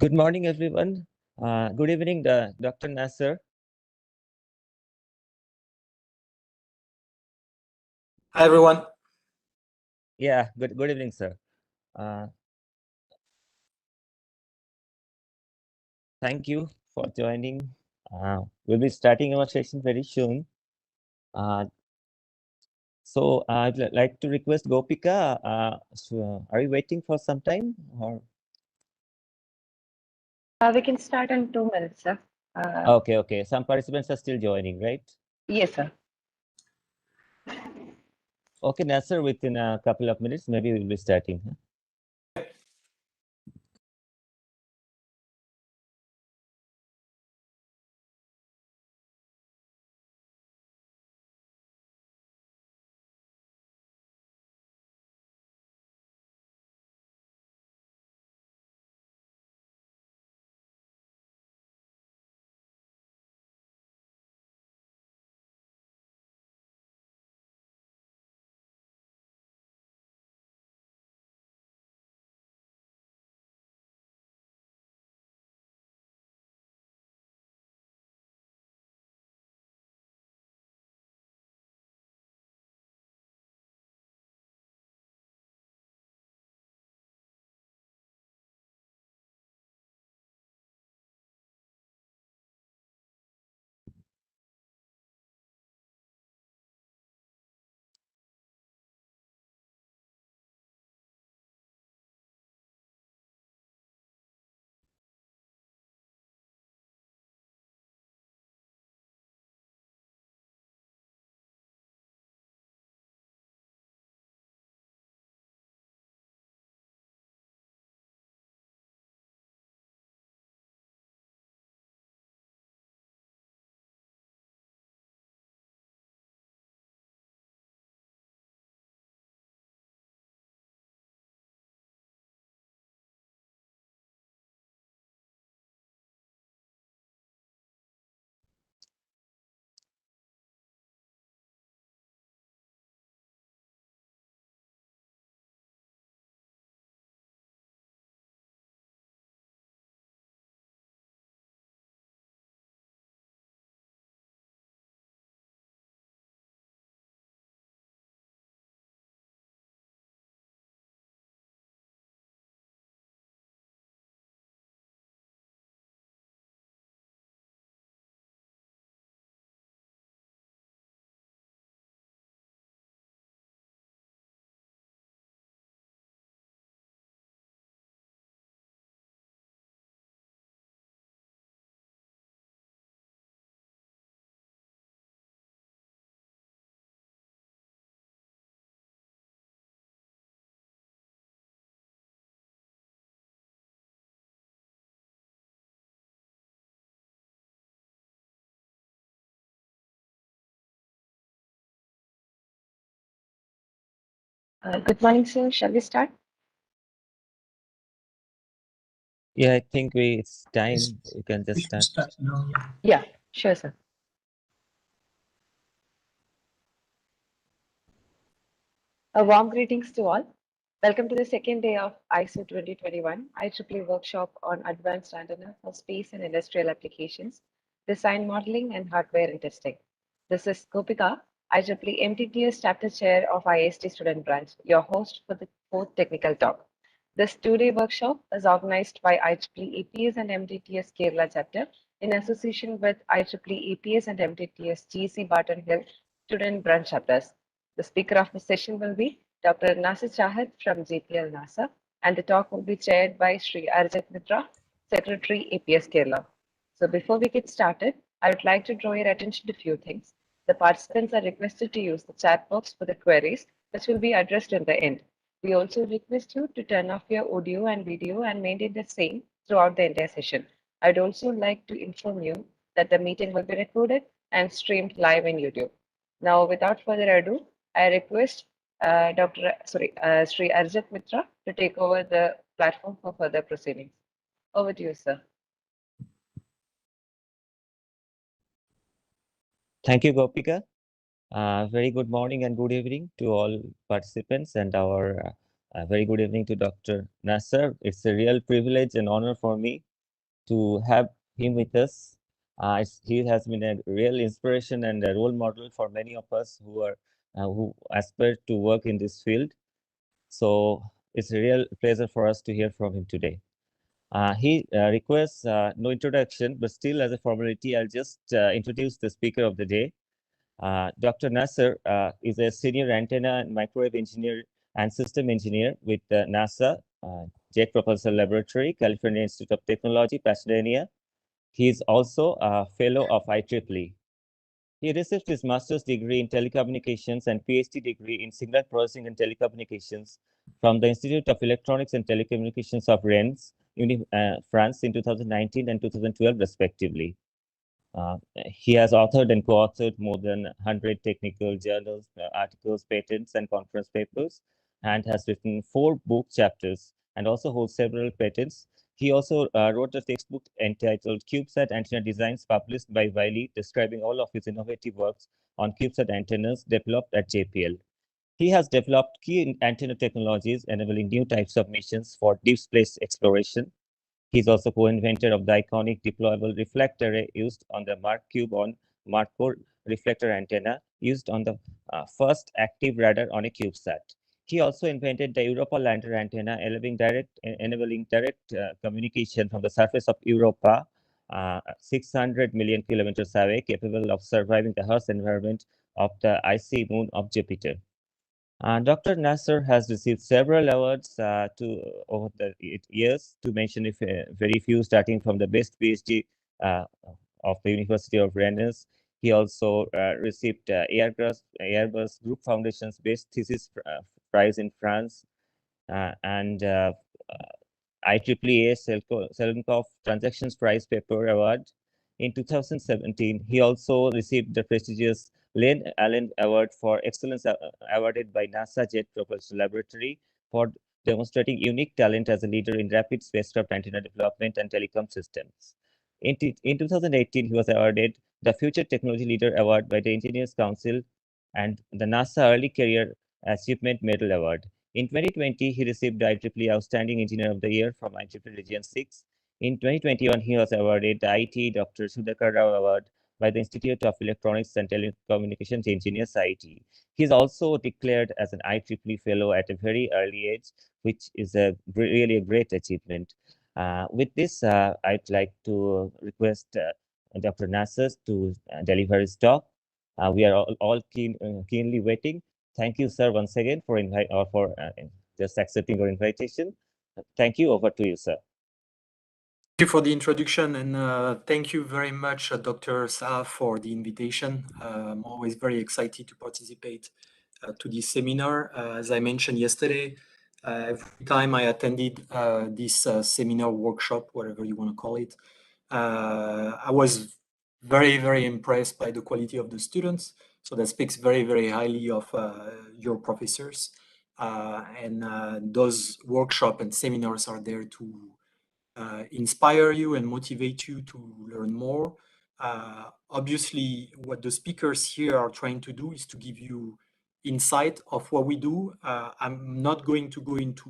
Good morning, everyone. Good evening, Dr. Nacer. Hi, everyone. Yeah, good evening, sir. Thank you for joining. We'll be starting our session very soon. So I'd like to request Gopika. Are you waiting for some time? Or We can start in 2 minutes, sir. okay. Some participants are still joining, right? Yes, sir. Okay, Nacer, within a couple of minutes, maybe we'll be starting. Good morning, sir. Shall we start? Yeah, I think it's time. We can just We should start. start now. Yeah, sure, sir. A warm greetings to all. Welcome to the second day of ISO 2021 IEEE workshop on advanced antenna for space and industrial applications, design modeling and hardware and testing. This is Gopika, IEEE MTTS Chapter Chair of IST Student Branch, your host for the fourth technical talk. This two-day workshop is organized by IEEE APS and MTTS Kerala chapter in association with IEEE APS and MTTS GC Barton Hill Student Branch chapters. The speaker of the session will be Dr. Nacer Chahat from JPL NASA, and the talk will be chaired by Sri Arjit Mitra, Secretary APS Kerala. So before we get started, I would like to draw your attention to a few things. The participants are requested to use the chat box for the queries, which will be addressed in the end. We also request you to turn off your audio and video and maintain the same throughout the entire session. I'd also like to inform you that the meeting will be recorded and streamed live in YouTube. Now, without further ado, I request Sri Arjit Mitra to take over the platform for further proceedings. Over to you, sir. Thank you, Gopika. Very good morning and good evening to all participants, and our very good evening to Dr. Nacer. It's a real privilege and honor for me to have him with us. He has been a real inspiration and a role model for many of us who aspire to work in this field. So it's a real pleasure for us to hear from him today. He requests no introduction, but still as a formality, I'll just introduce the speaker of the day. Dr. Nacer is a senior antenna and microwave engineer and system engineer with NASA Jet Propulsion Laboratory, California Institute of Technology, Pasadena. He is also a fellow of IEEE. He received his master's degree in telecommunications and PhD degree in signal processing and telecommunications from the Institute of Electronics and Telecommunications of Rennes, France in 2019 and 2012, respectively. He has authored and co-authored more than 100 technical journals, articles, patents, and conference papers, and has written 4 book chapters and also holds several patents. He also wrote a textbook entitled CubeSat Antenna Designs, published by Wiley, describing all of his innovative works on CubeSat antennas developed at JPL. He has developed key antenna technologies enabling new types of missions for deep space exploration. He's also co-inventor of the iconic deployable reflector array used on the Mark Cube on Mark IV reflector antenna used on the first active radar on a CubeSat. He also invented the Europa lander antenna, enabling direct communication from the surface of Europa, 600 million kilometers away, capable of surviving the harsh environment of the icy moon of Jupiter. Dr. Nacer has received several awards over the years, to mention very few, starting from the best PhD of the University of Rennes. He also received Airbus Group Foundation's Best Thesis Prize in France, and IEEE Selkoff Transactions Prize Paper Award. In 2017, he also received the prestigious Lane Allen Award for Excellence, awarded by NASA Jet Propulsion Laboratory for demonstrating unique talent as a leader in rapid spacecraft antenna development and telecom systems. In 2018, he was awarded the Future Technology Leader Award by the Engineers Council and the NASA Early Career Achievement Medal Award. In 2020, he received the IEEE Outstanding Engineer of the Year from IEEE Region 6. In 2021, he was awarded the IT Dr. Sudhakar Rao Award by the Institute of Electronics and Telecommunications Engineers, IIT. He is also declared as an IEEE Fellow at a very early age, which is really a great achievement. With this, I'd like to request Dr. Nacer to deliver his talk. We are all keenly waiting. Thank you, sir, once again for just accepting our invitation. Thank you. Over to you, sir. Thank you for the introduction, and thank you very much, Dr. Saha, for the invitation. I'm always very excited to participate to this seminar. As I mentioned yesterday, every time I attended this seminar, workshop, whatever you want to call it, I was very, very impressed by the quality of the students. So that speaks very, very highly of your professors. And those workshops and seminars are there to inspire you and motivate you to learn more. Obviously, what the speakers here are trying to do is to give you insight of what we do. I'm not going to go into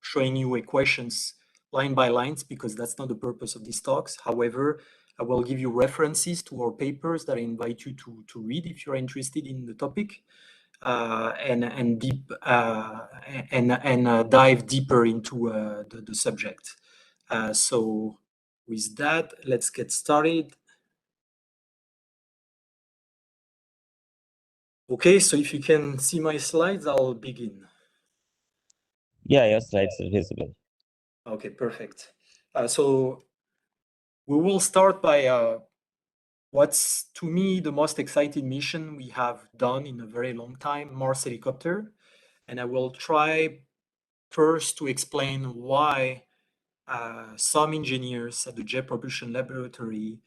showing you equations line by lines, because that's not the purpose of these talks. However, I will give you references to our papers that I invite you to read if you're interested in the topic, and dive deeper into the subject. So with that, let's get started. Okay, so if you can see my slides, I'll begin. Yeah, your slides are visible. Okay, perfect. So we will start by what's, to me, the most exciting mission we have done in a very long time, Mars helicopter. And I will try first to explain why some engineers at the Jet Propulsion Laboratory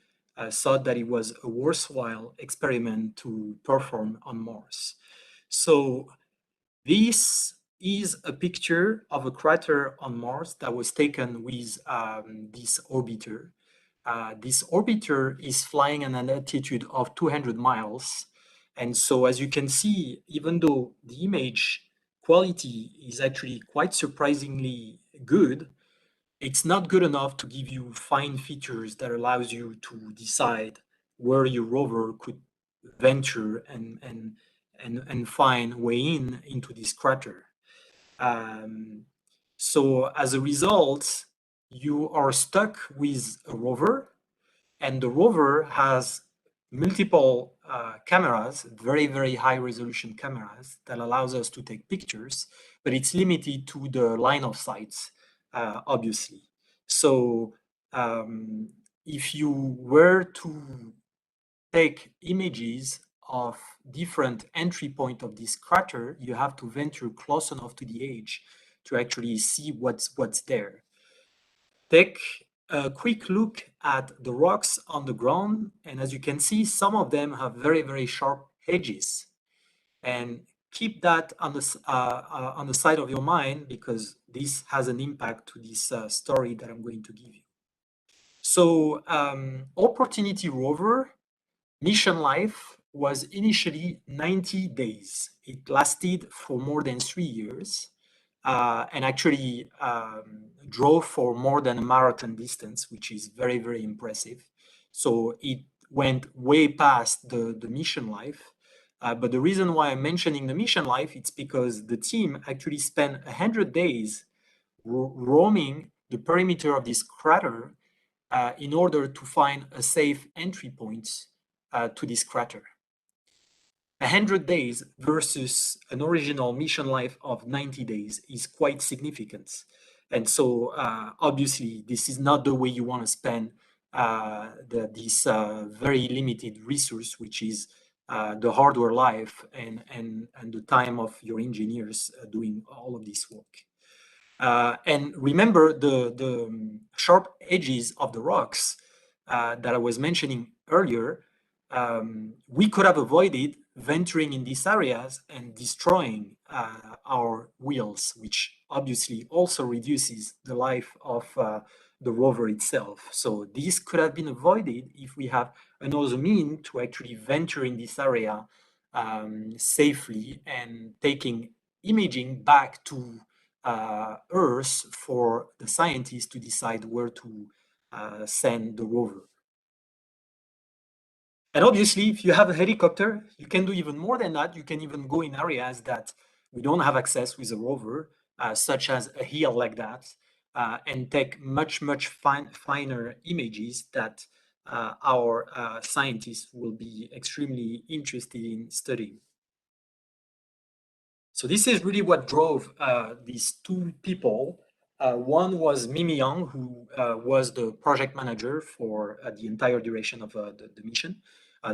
thought that it was a worthwhile experiment to perform on Mars. So this is a picture of a crater on Mars that was taken with this orbiter. This orbiter is flying at an altitude of 200 miles. And so as you can see, even though the image quality is actually quite surprisingly good, it's not good enough to give you fine features that allows you to decide where your rover could venture and find way into this crater. So as a result, you are stuck with a rover, and the rover has multiple cameras, very, very high resolution cameras that allows us to take pictures, but it's limited to the line of sight, obviously. So if you were to take images of different entry point of this crater, you have to venture close enough to the edge to actually see what's there. Take a quick look at the rocks on the ground, and as you can see, some of them have very, very sharp edges. And keep that on the side of your mind, because this has an impact to this story that I'm going to give you. So Opportunity rover mission life was initially 90 days. It lasted for more than 3 years, and actually drove for more than a marathon distance, which is very, very impressive. So it went way past the mission life. But the reason why I'm mentioning the mission life, it's because the team actually spent 100 days roaming the perimeter of this crater in order to find a safe entry point to this crater. 100 days versus an original mission life of 90 days is quite significant. And so obviously this is not the way you want to spend this very limited resource, which is the hardware life and the time of your engineers doing all of this work. And remember the sharp edges of the rocks that I was mentioning earlier. We could have avoided venturing in these areas and destroying our wheels, which obviously also reduces the life of the rover itself. So this could have been avoided if we have another mean to actually venture in this area safely and taking imaging back to Earth for the scientists to decide where to send the rover. And obviously, if you have a helicopter, you can do even more than that. You can even go in areas that we don't have access with a rover, such as a hill like that, and take much, much finer images that our scientists will be extremely interested in studying. So this is really what drove these two people. One was Mimi Young, who was the project manager for the entire duration of the mission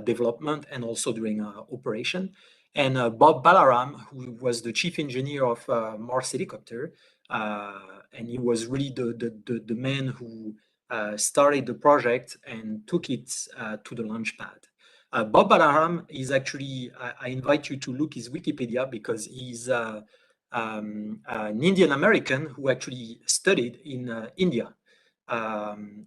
development and also during operation. And Bob Balaram, who was the chief engineer of Mars helicopter. And he was really the man who started the project and took it to the launch pad. Bob Balaram is actually, I invite you to look his Wikipedia, because he's an Indian American who actually studied in India.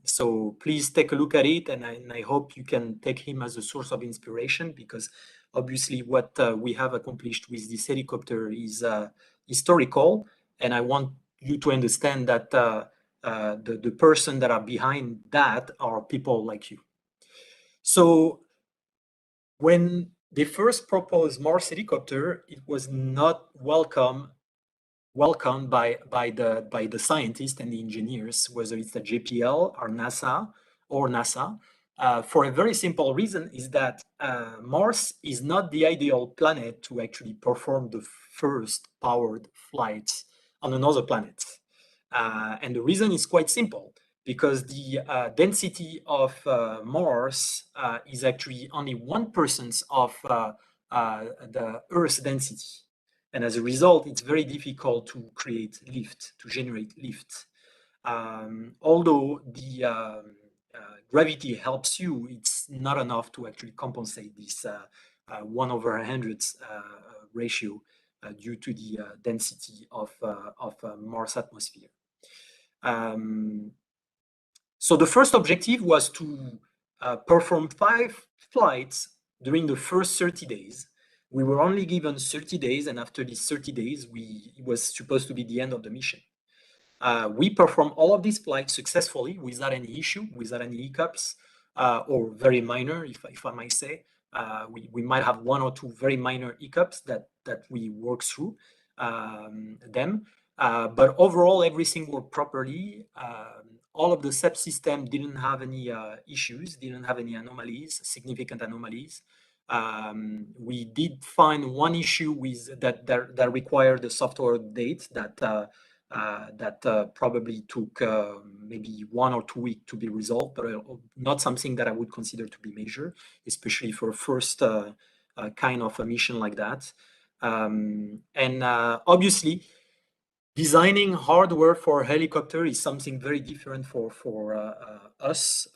So please take a look at it, and I hope you can take him as a source of inspiration, because obviously what we have accomplished with this helicopter is historical, and I want you to understand that the person that are behind that are people like you. So when they first proposed Mars helicopter, it was not welcomed by the scientists and the engineers, whether it's the JPL or NASA, for a very simple reason, is that Mars is not the ideal planet to actually perform the first powered flight on another planet. And the reason is quite simple, because the density of Mars is actually only 1% of the Earth's density. And as a result, it's very difficult to create lift, to generate lift. Although the gravity helps you, it's not enough to actually compensate this 1/100 ratio due to the density of Mars atmosphere. So the first objective was to perform 5 flights during the first 30 days. We were only given 30 days, and after these 30 days, it was supposed to be the end of the mission. We perform all of these flights successfully without any issue, without any hiccups, or very minor, if I might say. We might have one or two very minor hiccups that we work through them. But overall, everything worked properly. All of the subsystem didn't have any issues, didn't have any anomalies, significant anomalies. We did find one issue with that required a software update that probably took maybe 1 or 2 weeks to be resolved, but not something that I would consider to be major, especially for a first kind of a mission like that. Obviously, designing hardware for a helicopter is something very different for us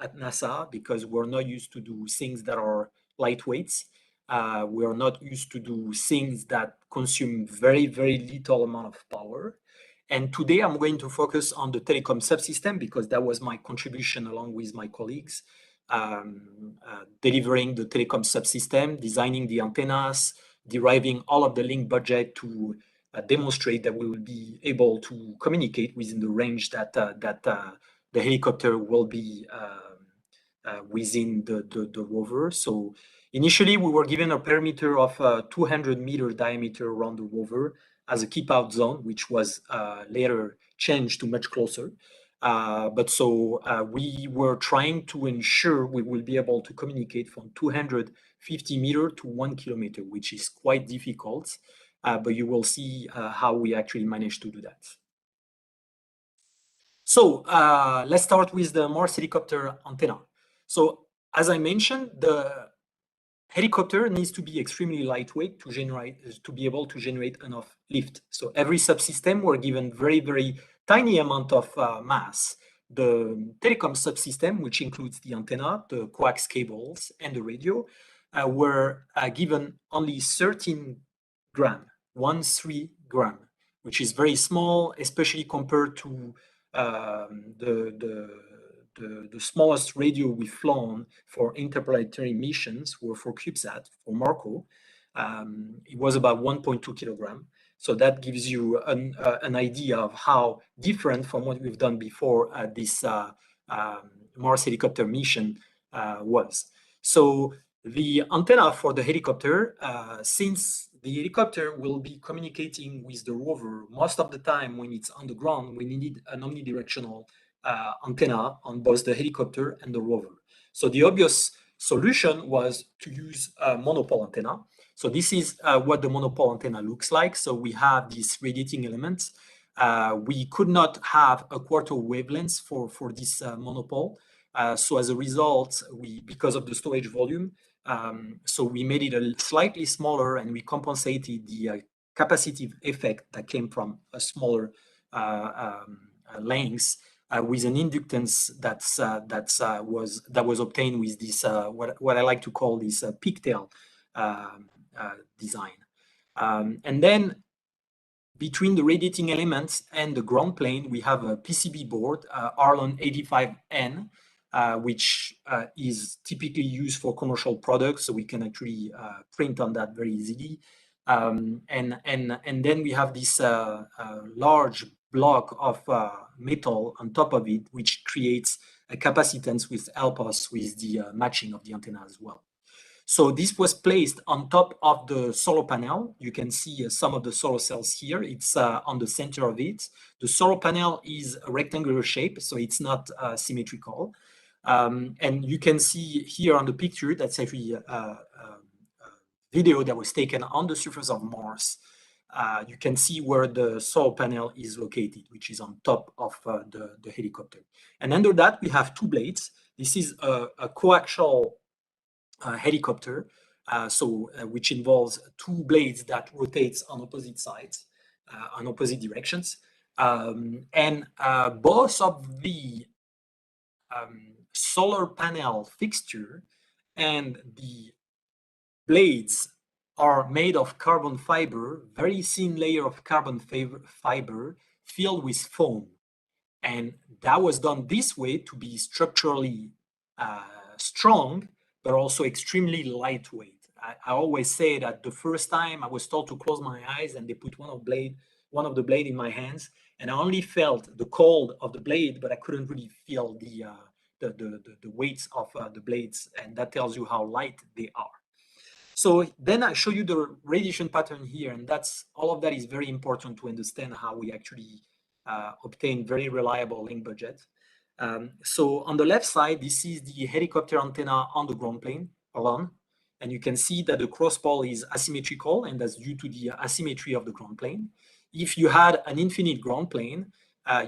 at NASA, because we're not used to do things that are lightweight. We are not used to do things that consume very, very little amount of power. And today I'm going to focus on the telecom subsystem, because that was my contribution along with my colleagues, delivering the telecom subsystem, designing the antennas, deriving all of the link budget to demonstrate that we will be able to communicate within the range that the helicopter will be within the rover. So initially, we were given a perimeter of 200-meter diameter around the rover as a keep-out zone, which was later changed to much closer. We were trying to ensure we will be able to communicate from 250 meters to 1 kilometer, which is quite difficult. But you will see how we actually managed to do that. So let's start with the Mars helicopter antenna. So as I mentioned, the helicopter needs to be extremely lightweight to be able to generate enough lift. So every subsystem were given very, very tiny amount of mass. The telecom subsystem, which includes the antenna, the coax cables, and the radio, were given only 13 grams, 13 grams, which is very small, especially compared to the smallest radio we've flown for interplanetary missions were for CubeSat, for Marco. It was about 1.2 kilogram. So that gives you an idea of how different from what we've done before this Mars helicopter mission was. So the antenna for the helicopter, since the helicopter will be communicating with the rover most of the time when it's on the ground, we needed an omnidirectional antenna on both the helicopter and the rover. So the obvious solution was to use a monopole antenna. So this is what the monopole antenna looks like. So we have these radiating elements. We could not have a quarter wavelength for this monopole. So as a result, because of the storage volume, so we made it a slightly smaller, and we compensated the capacitive effect that came from a smaller length with an inductance that was obtained with this what I like to call this pigtail design. And then between the radiating elements and the ground plane, we have a PCB board, Arlon 85N, which is typically used for commercial products, so we can actually print on that very easily. And then we have this large block of metal on top of it, which creates a capacitance which helps us with the matching of the antenna as well. So this was placed on top of the solar panel. You can see some of the solar cells here. It's on the center of it. The solar panel is a rectangular shape, so it's not symmetrical. And you can see here on the picture, that's actually a video that was taken on the surface of Mars. You can see where the solar panel is located, which is on top of the helicopter. And under that, we have two blades. This is a coaxial helicopter, which involves two blades that rotates on opposite sides, on opposite directions. And both of the solar panel fixture and the blades are made of carbon fiber, very thin layer of carbon fiber filled with foam. And that was done this way to be structurally strong, but also extremely lightweight. I always say that the first time I was told to close my eyes and they put one one of the blade in my hands, and I only felt the cold of the blade, but I couldn't really feel the weights of the blades, and that tells you how light they are. So then I show you the radiation pattern here, and all of that is very important to understand how we actually obtain very reliable link budget. So on the left side, this is the helicopter antenna on the ground plane alone, and you can see that the cross pole is asymmetrical, and that's due to the asymmetry of the ground plane. If you had an infinite ground plane,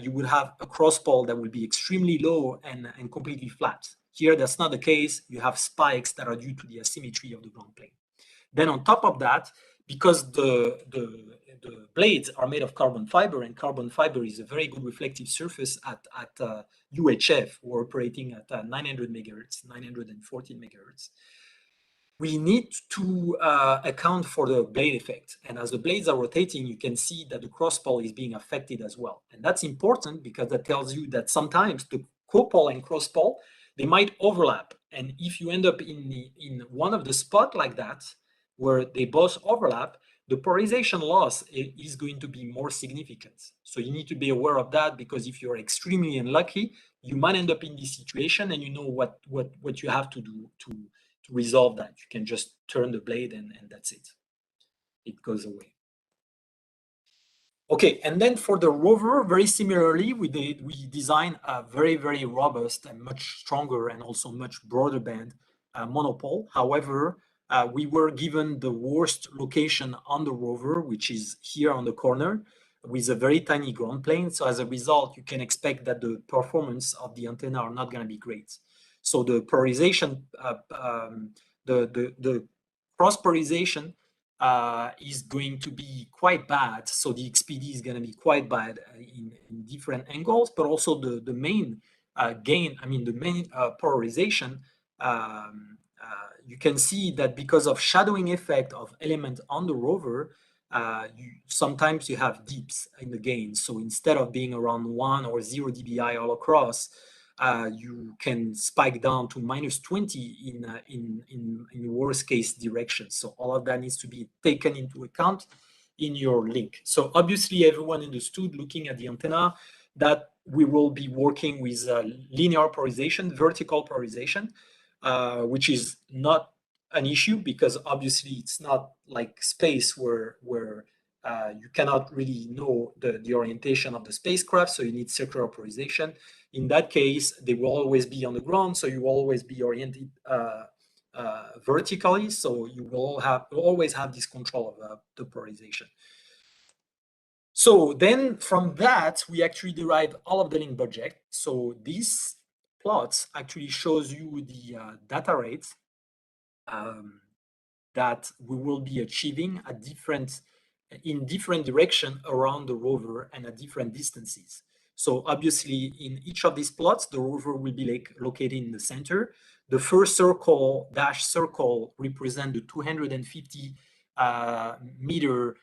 you would have a cross pole that would be extremely low and completely flat. Here, that's not the case. You have spikes that are due to the asymmetry of the ground plane. Then on top of that, because the blades are made of carbon fiber, and carbon fiber is a very good reflective surface at UHF, we're operating at 900 megahertz, 914 megahertz. We need to account for the blade effect. And as the blades are rotating, you can see that the cross pole is being affected as well. And that's important because that tells you that sometimes the copole and cross pole, they might overlap. And if you end up in one of the spots like that, where they both overlap, the polarization loss is going to be more significant. So you need to be aware of that, because if you're extremely unlucky, you might end up in this situation, and you know what you have to do to resolve that. You can just turn the blade and that's it. It goes away. Okay, and then for the rover, very similarly, we designed a very, very robust and much stronger and also much broader band monopole. However, we were given the worst location on the rover, which is here on the corner, with a very tiny ground plane. So as a result, you can expect that the performance of the antenna are not going to be great. So the polarization, the cross polarization is going to be quite bad. So the XPD is going to be quite bad in different angles, but also the main gain, I mean, the main polarization, you can see that because of shadowing effect of element on the rover, sometimes you have dips in the gain. So instead of being around 1 or 0 dBi all across, you can spike down to minus 20 in worst case direction. So all of that needs to be taken into account in your link. So obviously everyone understood, looking at the antenna, that we will be working with linear polarization, vertical polarization, which is not an issue, because obviously it's not like space where you cannot really know the orientation of the spacecraft, so you need circular polarization. In that case, they will always be on the ground, so you will always be oriented vertically, so you will always have this control of the polarization. So then from that, we actually derive all of the link budget. So these plots actually shows you the data rates that we will be achieving in different direction around the rover and at different distances. So obviously in each of these plots, the rover will be located in the center. The first circle, dash circle, represent the 250 meter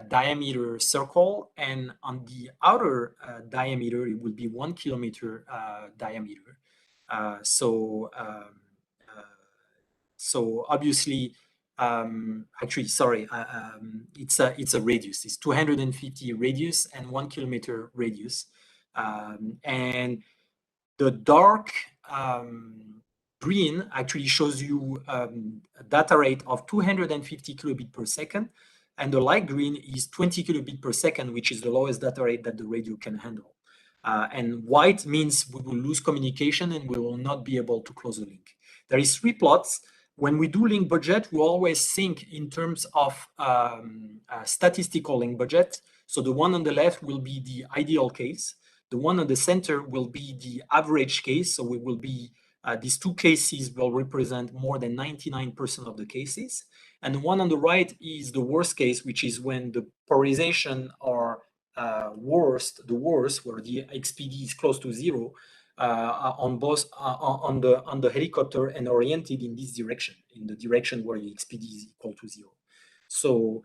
diameter circle, and on the outer diameter, it will be 1 kilometer diameter. So obviously, actually, sorry, it's a radius. It's 250 radius and 1 kilometer radius, and the dark green actually shows you a data rate of 250 kilobit per second, and the light green is 20 kilobit per second, which is the lowest data rate that the radio can handle. And white means we will lose communication and we will not be able to close the link. There is 3 plots. When we do link budget, we always think in terms of statistical link budget. So the one on the left will be the ideal case. The one on the center will be the average case. So we will be, these 2 cases will represent more than 99% of the cases. And the one on the right is the worst case, which is when the polarization are the worst, where the XPD is close to 0 on both on the helicopter and oriented in this direction, in the direction where the XPD is equal to 0. So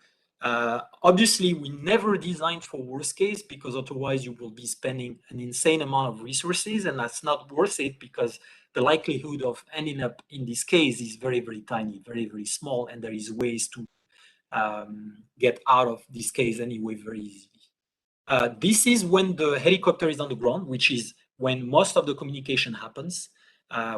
obviously, we never designed for worst case, because otherwise you will be spending an insane amount of resources, and that's not worth it, because the likelihood of ending up in this case is very, very tiny, very, very small, and there is ways to get out of this case anyway very easily. This is when the helicopter is on the ground, which is when most of the communication happens.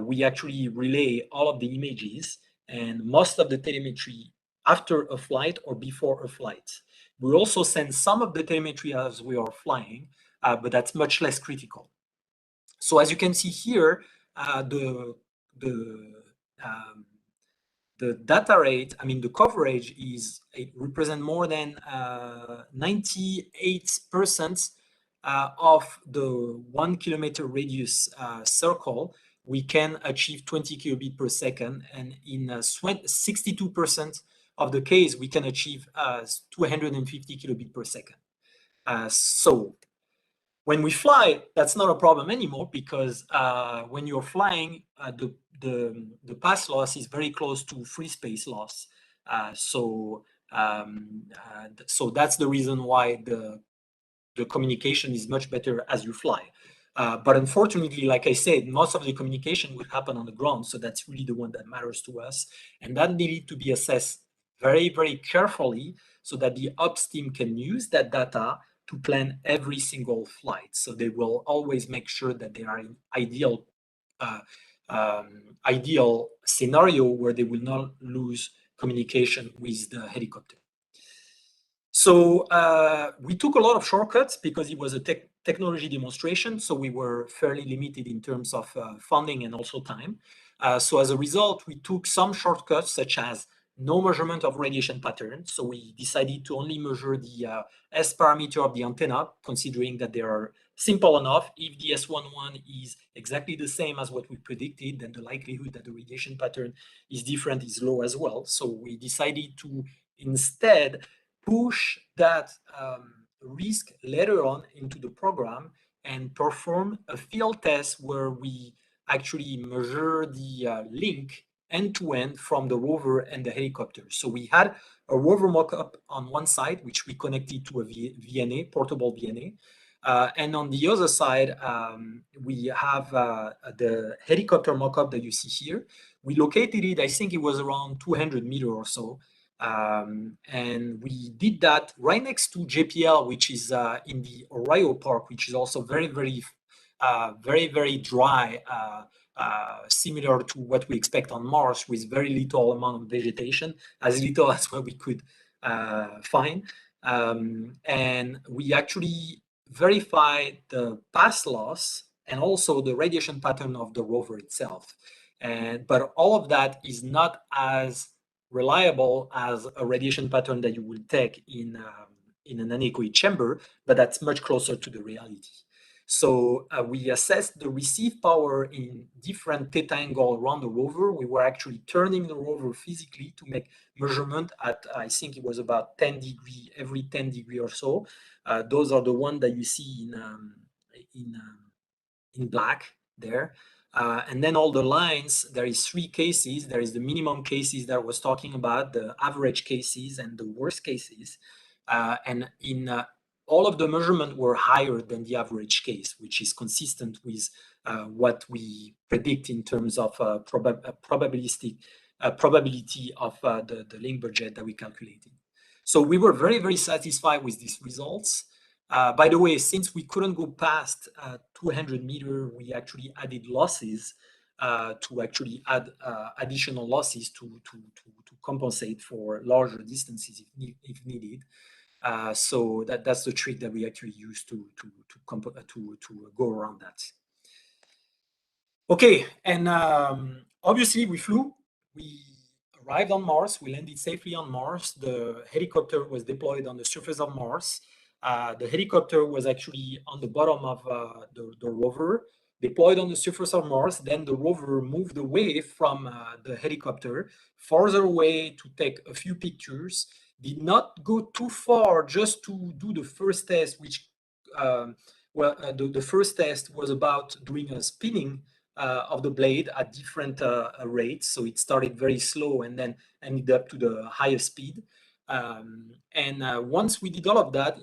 We actually relay all of the images and most of the telemetry after a flight or before a flight. We also send some of the telemetry as we are flying, but that's much less critical. So as you can see here, the data rate, I mean, the coverage it represents more than 98% of the 1 kilometer radius circle. We can achieve 20 kilobit per second, and in 62% of the case, we can achieve 250 kilobit per second. So when we fly, that's not a problem anymore, because when you're flying, the path loss is very close to free space loss. So that's the reason why the communication is much better as you fly. But unfortunately, like I said, most of the communication will happen on the ground, so that's really the one that matters to us, and that needed to be assessed very, very carefully so that the ops team can use that data to plan every single flight. So they will always make sure that they are in ideal scenario where they will not lose communication with the helicopter. So we took a lot of shortcuts because it was a technology demonstration, so we were fairly limited in terms of funding and also time. So as a result, we took some shortcuts, such as no measurement of radiation patterns. So we decided to only measure the S parameter of the antenna, considering that they are simple enough. If the S11 is exactly the same as what we predicted, then the likelihood that the radiation pattern is different is low as well. So we decided to instead push that risk later on into the program and perform a field test where we actually measure the link end-to-end from the rover and the helicopter. So we had a rover mock-up on one side, which we connected to a VNA, portable VNA. And on the other side, we have the helicopter mock-up that you see here. We located it, I think it was around 200 meters or so. And we did that right next to JPL, which is in the Ohio Park, which is also very, very dry, similar to what we expect on Mars, with very little amount of vegetation, as little as what we could find. And we actually verified the path loss and also the radiation pattern of the rover itself. But all of that is not as reliable as a radiation pattern that you would take in an anechoic chamber, but that's much closer to the reality. So we assessed the receive power in different theta angle around the rover. We were actually turning the rover physically to make measurement at, I think it was about 10 degrees, every 10 degrees or so. Those are the ones that you see in black there. And then all the lines, there is 3 cases. There is the minimum cases that I was talking about, the average cases, and the worst cases. And in all of the measurements were higher than the average case, which is consistent with what we predict in terms of probability of the link budget that we calculated. So we were very, very satisfied with these results. By the way, since we couldn't go past 200 meters, we actually added losses to actually add additional losses to compensate for larger distances if needed. So that's the trick that we actually use to go around that. Okay, and obviously we flew. We arrived on Mars. We landed safely on Mars. The helicopter was deployed on the surface of Mars. The helicopter was actually on the bottom of the rover, deployed on the surface of Mars. Then the rover moved away from the helicopter, farther away to take a few pictures. Did not go too far, just to do the first test, which, the first test was about doing a spinning of the blade at different rates. So it started very slow and then ended up to the higher speed. Once we did all of that,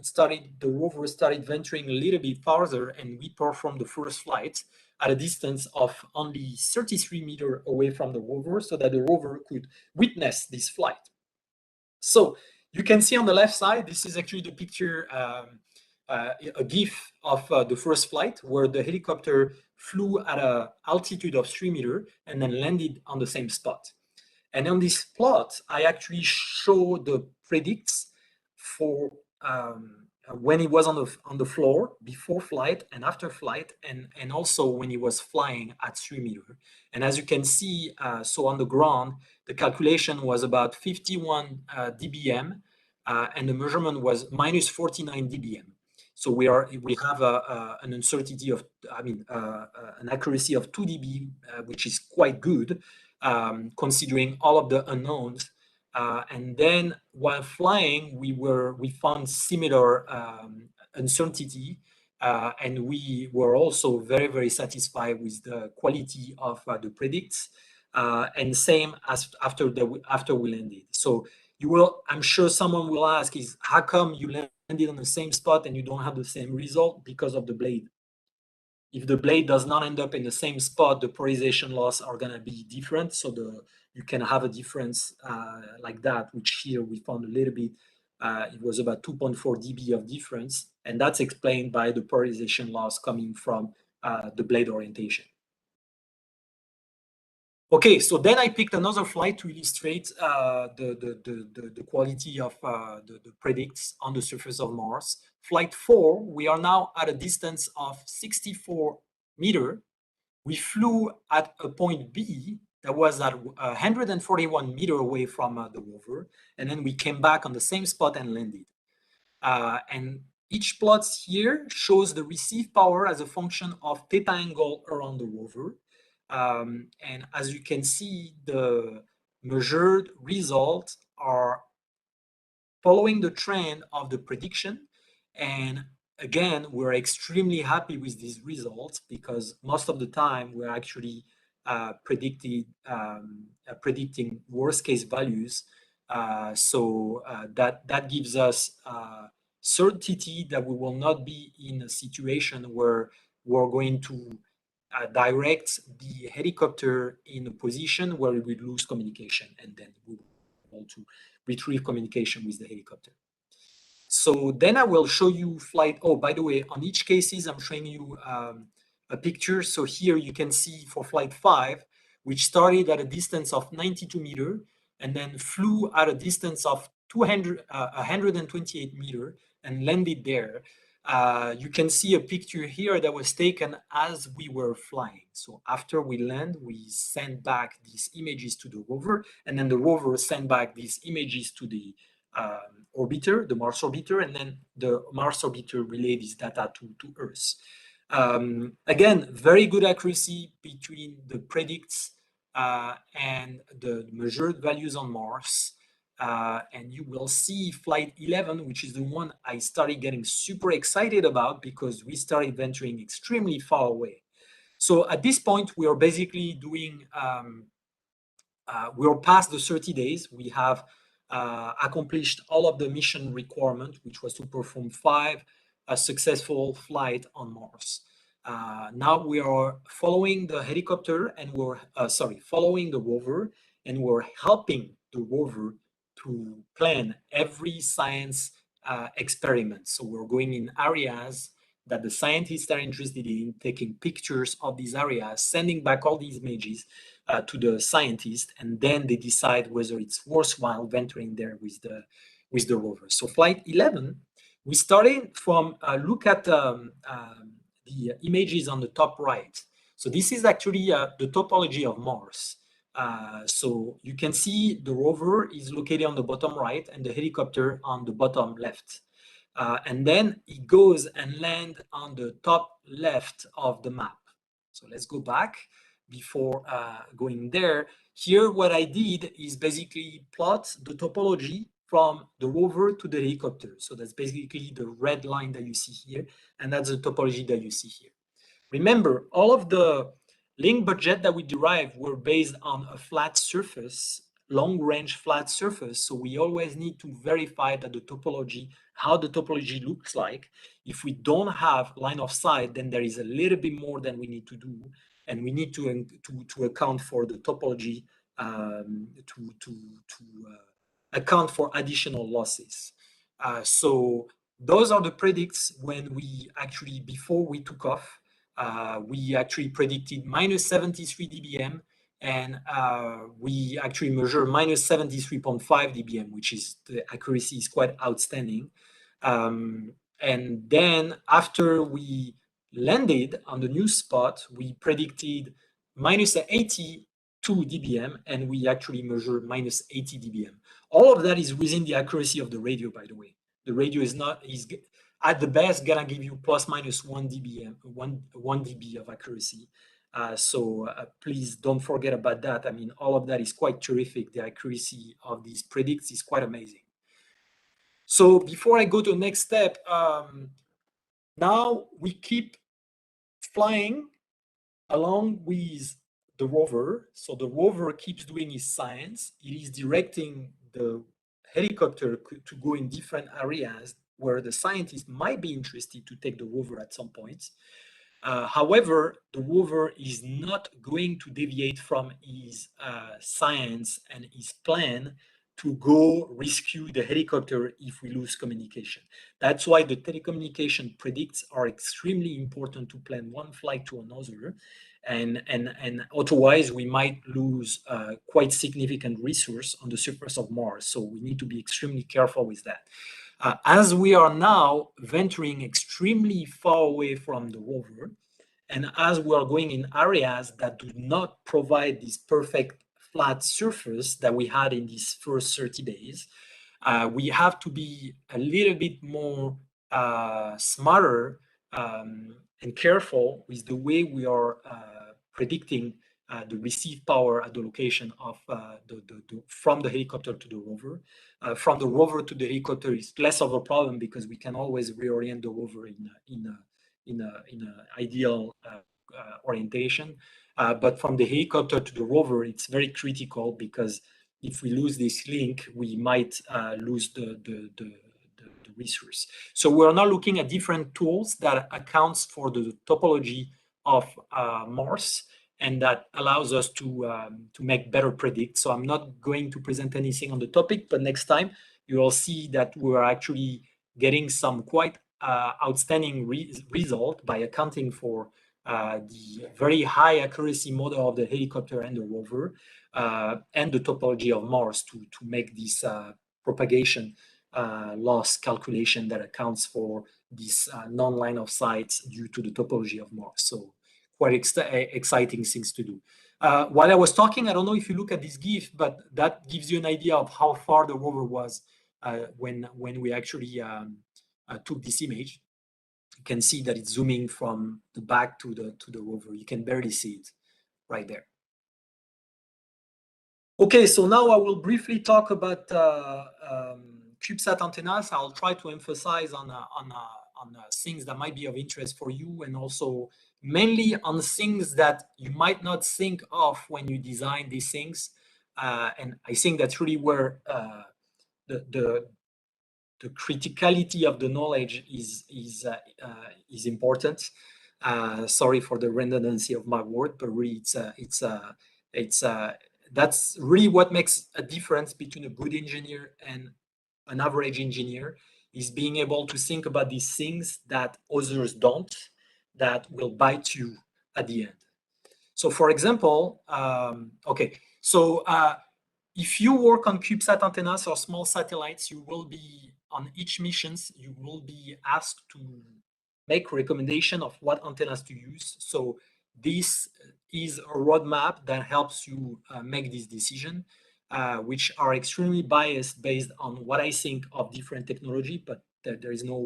the rover started venturing a little bit farther, and we performed the first flight at a distance of only 33 meters away from the rover, so that the rover could witness this flight. So you can see on the left side, this is actually the picture a GIF of the first flight where the helicopter flew at an altitude of 3 meters and then landed on the same spot. And on this plot, I actually show the predicts for when he was on the floor before flight and after flight, and also when he was flying at 3 meters. And as you can see, so on the ground, the calculation was about 51 dBm, and the measurement was minus 49 dBm. So we have an uncertainty of, an accuracy of 2 dB, which is quite good, considering all of the unknowns. And then while flying, we found similar uncertainty, and we were also very, very satisfied with the quality of the predicts, and same as after we landed. So I'm sure someone will ask, is how come you landed on the same spot and you don't have the same result? Because of the blade. If the blade does not end up in the same spot, the polarization loss are going to be different. So you can have a difference like that, which here we found a little bit. It was about 2.4 dB of difference. And that's explained by the polarization loss coming from the blade orientation. Okay, so then I picked another flight to illustrate the quality of the predicts on the surface of Mars. Flight 4, we are now at a distance of 64 meters. We flew at a point B that was at 141 meters away from the rover, and then we came back on the same spot and landed. And each plot here shows the received power as a function of theta angle around the rover. And as you can see, the measured results are following the trend of the prediction. And again, we're extremely happy with these results because most of the time we're actually predicting worst case values. So that gives us certainty that we will not be in a situation where we're going to direct the helicopter in a position where we lose communication, and then we want to retrieve communication with the helicopter. So then I will show you flight. Oh, by the way, on each cases, I'm showing you a picture. So here you can see for flight 5, which started at a distance of 92 meters and then flew at a distance of 128 meters and landed there. You can see a picture here that was taken as we were flying. So after we land, we send back these images to the rover, and then the rover sent back these images to the orbiter, the Mars orbiter, and then the Mars orbiter relayed this data to Earth. Again, very good accuracy between the predicts and the measured values on Mars. And you will see flight 11, which is the one I started getting super excited about because we started venturing extremely far away. So at this point, we are basically doing, we are past the 30 days. We have accomplished all of the mission requirement, which was to perform 5 successful flight on Mars. Now we are following the helicopter and we're, following the rover, and we're helping the rover to plan every science experiment. So we're going in areas that the scientists are interested in, taking pictures of these areas, sending back all these images to the scientists, and then they decide whether it's worthwhile venturing there with the rover. So flight 11, we started from look at the images on the top right. So this is actually the topology of Mars. So you can see the rover is located on the bottom right and the helicopter on the bottom left. And then it goes and lands on the top left of the map. So let's go back before going there. Here, what I did is basically plot the topology from the rover to the helicopter. So that's basically the red line that you see here, and that's the topology that you see here. Remember, all of the link budget that we derived were based on a flat surface, long-range flat surface. So we always need to verify that the topology, how the topology looks like. If we don't have line of sight, then there is a little bit more than we need to do, and we need to account for the topology to account for additional losses. So those are the predicts when we actually, before we took off, we actually predicted minus 73 dBm, and we actually measure minus 73.5 dBm, which is, the accuracy is quite outstanding. And then after we landed on the new spot, we predicted minus 82 dBm, and we actually measured minus 80 dBm. All of that is within the accuracy of the radio, by the way. The radio is at the best gonna give you plus minus 1 dBm, 1 dB of accuracy. So please don't forget about that. I mean, all of that is quite terrific. The accuracy of these predicts is quite amazing. So before I go to the next step, now we keep flying along with the rover. So the rover keeps doing its science. It is directing the helicopter to go in different areas where the scientists might be interested to take the rover at some point. However, the rover is not going to deviate from his science and his plan to go rescue the helicopter if we lose communication. That's why the telecommunication predicts are extremely important to plan one flight to another. And otherwise, we might lose quite significant resource on the surface of Mars. So we need to be extremely careful with that. As we are now venturing extremely far away from the rover, and as we are going in areas that do not provide this perfect flat surface that we had in these first 30 days, we have to be a little bit more smarter and careful with the way we are predicting the received power at the location of from the helicopter to the rover. From the rover to the helicopter is less of a problem because we can always reorient the rover in an ideal orientation. But from the helicopter to the rover, it's very critical because if we lose this link, we might lose the resource. So we're now looking at different tools that accounts for the topology of Mars, and that allows us to make better predicts. So I'm not going to present anything on the topic, but next time you will see that we're actually getting some quite outstanding result by accounting for the very high accuracy model of the helicopter and the rover, and the topology of Mars to make this propagation loss calculation that accounts for this non-line of sight due to the topology of Mars. So quite exciting things to do. While I was talking, I don't know if you look at this GIF, but that gives you an idea of how far the rover was when we actually took this image. You can see that it's zooming from the back to the rover. You can barely see it right there. Okay, so now I will briefly talk about CubeSat antennas. I'll try to emphasize on things that might be of interest for you, and also mainly on things that you might not think of when you design these things. And I think that's really where the criticality of the knowledge is important. Sorry for the redundancy of my word, but really that's really what makes a difference between a good engineer and an average engineer, is being able to think about these things that others don't, that will bite you at the end. So for example, if you work on CubeSat antennas or small satellites, you will be on each missions, you will be asked to make recommendation of what antennas to use. So this is a roadmap that helps you make this decision, which are extremely biased based on what I think of different technology, but there is no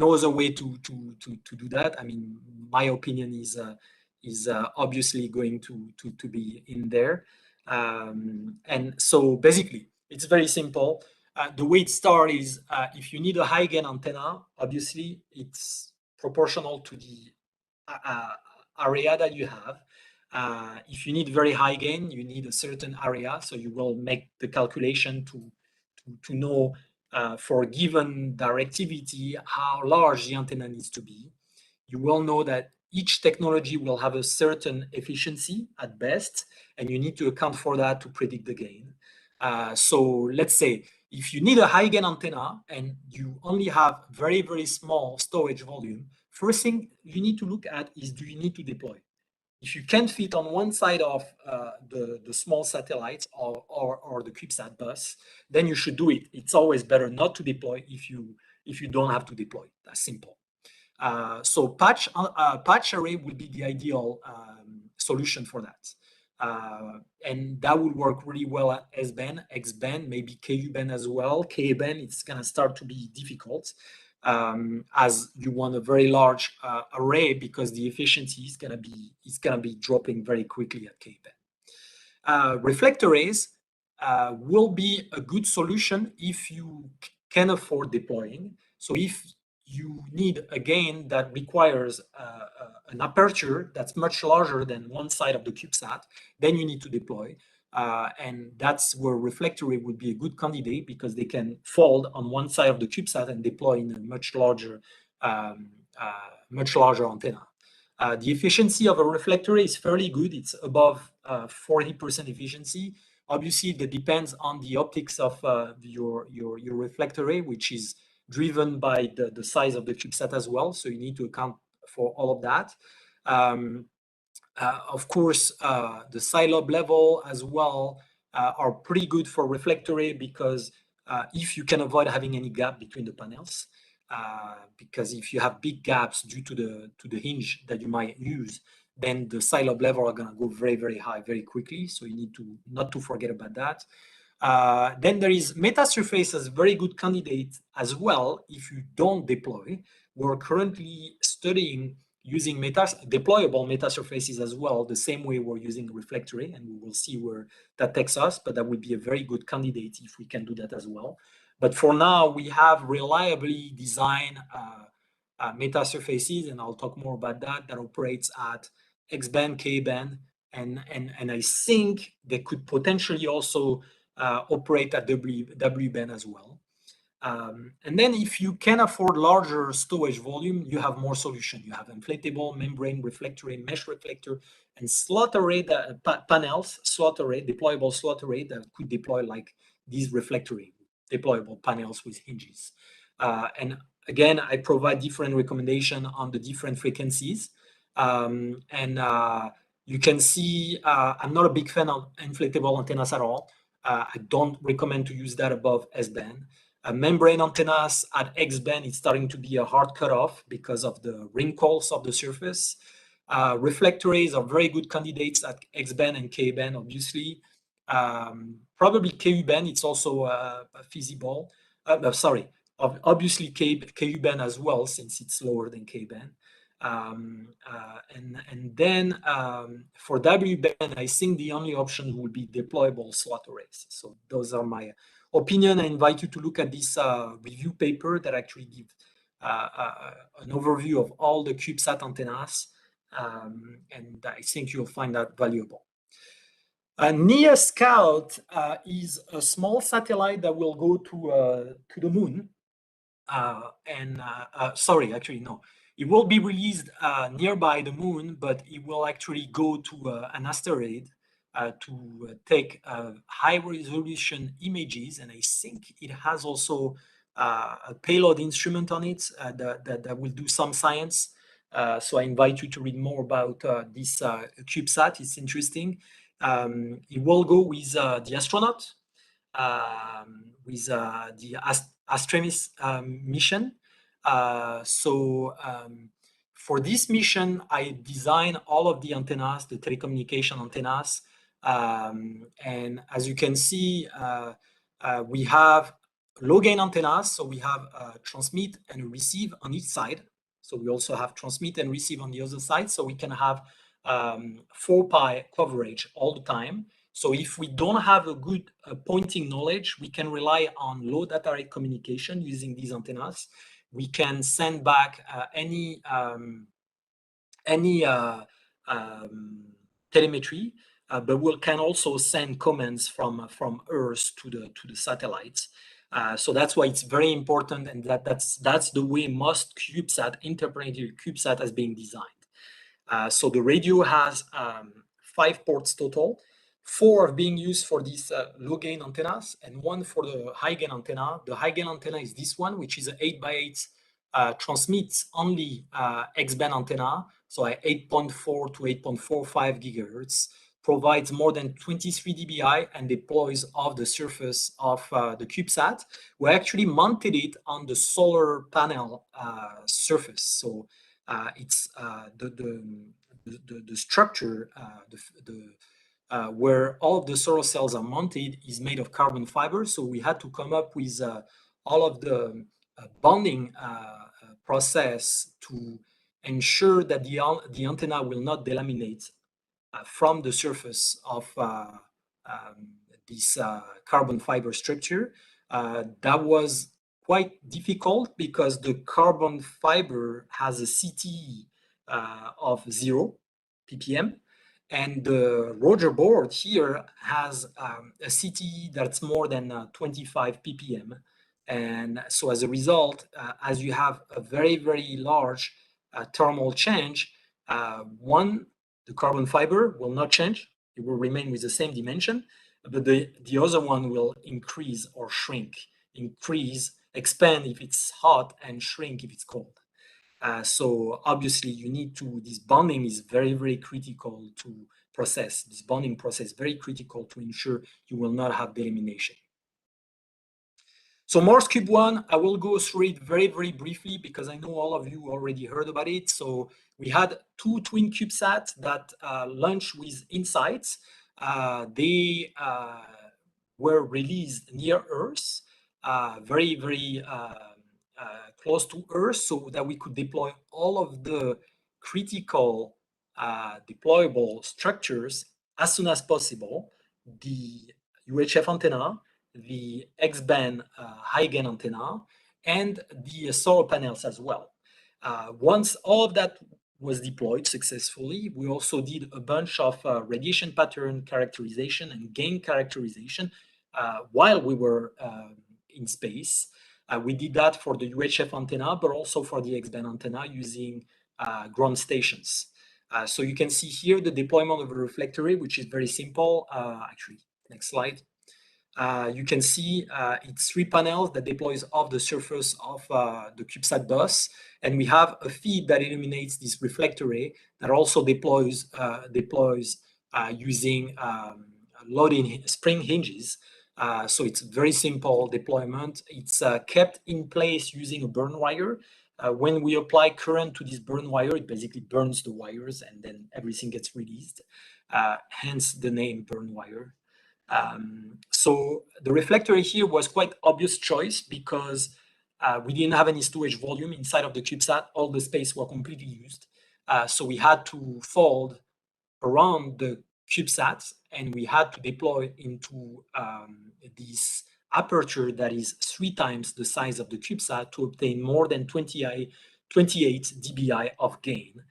other way to do that. I mean, my opinion is obviously going to be in there. And so basically, it's very simple. The way it starts is if you need a high gain antenna, obviously it's proportional to the area that you have. If you need very high gain, you need a certain area. So you will make the calculation to know for a given directivity how large the antenna needs to be. You will know that each technology will have a certain efficiency at best, and you need to account for that to predict the gain. So let's say If you need a high gain antenna and you only have very, very small storage volume, first thing you need to look at is, do you need to deploy? If you can't fit on one side of the small satellites or the CubeSat bus, then you should do it. It's always better not to deploy if you don't have to deploy. That's simple. So patch array would be the ideal solution for that. And that would work really well at S-band, X-band, maybe Ku-band as well. Ka-band, it's going to start to be difficult as you want a very large array, because the efficiency is going to be dropping very quickly at Ka-band. Reflector arrays will be a good solution if you can afford deploying. So if you need a gain that requires an aperture that's much larger than one side of the CubeSat, then you need to deploy. And that's where reflector array would be a good candidate, because they can fold on one side of the CubeSat and deploy in a much larger antenna. The efficiency of a reflector array is fairly good. It's above 40% efficiency. Obviously, that depends on the optics of your reflector array, which is driven by the size of the CubeSat as well. So you need to account for all of that. Of course, the side lobe level as well are pretty good for reflector array, because if you can avoid having any gap between the panels, because if you have big gaps due to the hinge that you might use, then the side lobe level are going to go very, very high very quickly. So you need to not to forget about that. Then there is metasurface as a very good candidate as well if you don't deploy. We're currently studying using deployable metasurfaces as well, the same way we're using reflector array, and we will see where that takes us, but that would be a very good candidate if we can do that as well. But for now, we have reliably designed metasurfaces, and I'll talk more about that operates at X-band, K-band, and I think they could potentially also operate at W-band as well. And then if you can afford larger storage volume, you have more solution. You have inflatable, membrane, reflector array, mesh reflector, and slot array panels, slot array, deployable slot array that could deploy like these reflector array, deployable panels with hinges. And again, I provide different recommendation on the different frequencies. You can see I'm not a big fan of inflatable antennas at all. I don't recommend to use that above S-band. Membrane antennas at X-band is starting to be a hard cutoff because of the wrinkles of the surface. Reflector arrays are very good candidates at X-band and K-band, obviously. Probably Ku-band, it's also feasible. Sorry, obviously Ku-band as well, since it's lower than K-band. And then for W-band, I think the only option would be deployable slot arrays. So those are my opinion. I invite you to look at this review paper that actually gives an overview of all the CubeSat antennas, and I think you'll find that valuable. Near Scout is a small satellite that will go to the moon. Sorry, actually, no. It will be released nearby the moon, but it will actually go to an asteroid to take high-resolution images, and I think it has also a payload instrument on it that will do some science. So I invite you to read more about this CubeSat. It's interesting. It will go with the astronaut, with the Astremis mission. For this mission, I designed all of the antennas, the telecommunication antennas. And as you can see, we have low gain antennas. So we have transmit and receive on each side. So we also have transmit and receive on the other side. So we can have 4-pi coverage all the time. So if we don't have a good pointing knowledge, we can rely on low data rate communication using these antennas. We can send back any telemetry, but we can also send commands from Earth to the satellites. So that's why it's very important, and that's the way most CubeSat, interplanetary CubeSat, is being designed. So the radio has 5 ports total. 4 are being used for these low gain antennas and 1 for the high gain antenna. The high gain antenna is this one, which is an 8x8 transmits only X-band antenna, so at 8.4 to 8.45 gigahertz, provides more than 23 dBi and deploys off the surface of the CubeSat. We actually mounted it on the solar panel surface, so it's the structure, where all of the solar cells are mounted is made of carbon fiber. So we had to come up with all of the bonding process to ensure that the antenna will not delaminate from the surface of this carbon fiber structure. That was quite difficult because the carbon fiber has a CTE of 0 ppm, and the rotor board here has a CTE that's more than 25 ppm. And so as a result, as you have a very, very large thermal change, the carbon fiber will not change. It will remain with the same dimension, but the other one will increase or shrink, expand if it's hot and shrink if it's cold. So obviously you need to, this bonding is very, very critical to process. This bonding process is very critical to ensure you will not have delamination. So Mars Cube 1, I will go through it very, very briefly because I know all of you already heard about it. So we had 2 twin CubeSats that launched with InSights. They were released near Earth, very, very close to Earth, so that we could deploy all of the critical deployable structures as soon as possible. The UHF antenna, the X-band high gain antenna, and the solar panels as well. Once all of that was deployed successfully, we also did a bunch of radiation pattern characterization and gain characterization while we were in space. We did that for the UHF antenna, but also for the X-band antenna using ground stations. So you can see here the deployment of a reflector, which is very simple. Actually, next slide. You can see it's 3 panels that deploys off the surface of the CubeSat bus, and we have a feed that illuminates this reflector array that also deploys using loading spring hinges. So it's very simple deployment. It's kept in place using a burn wire. When we apply current to this burn wire, it basically burns the wires and then everything gets released. Hence the name burn wire. So the reflector here was quite obvious choice because we didn't have any storage volume inside of the CubeSat. All the space were completely used. So we had to fold around the CubeSat and we had to deploy into this aperture that is 3 times the size of the CubeSat to obtain more than 28 dBi of gain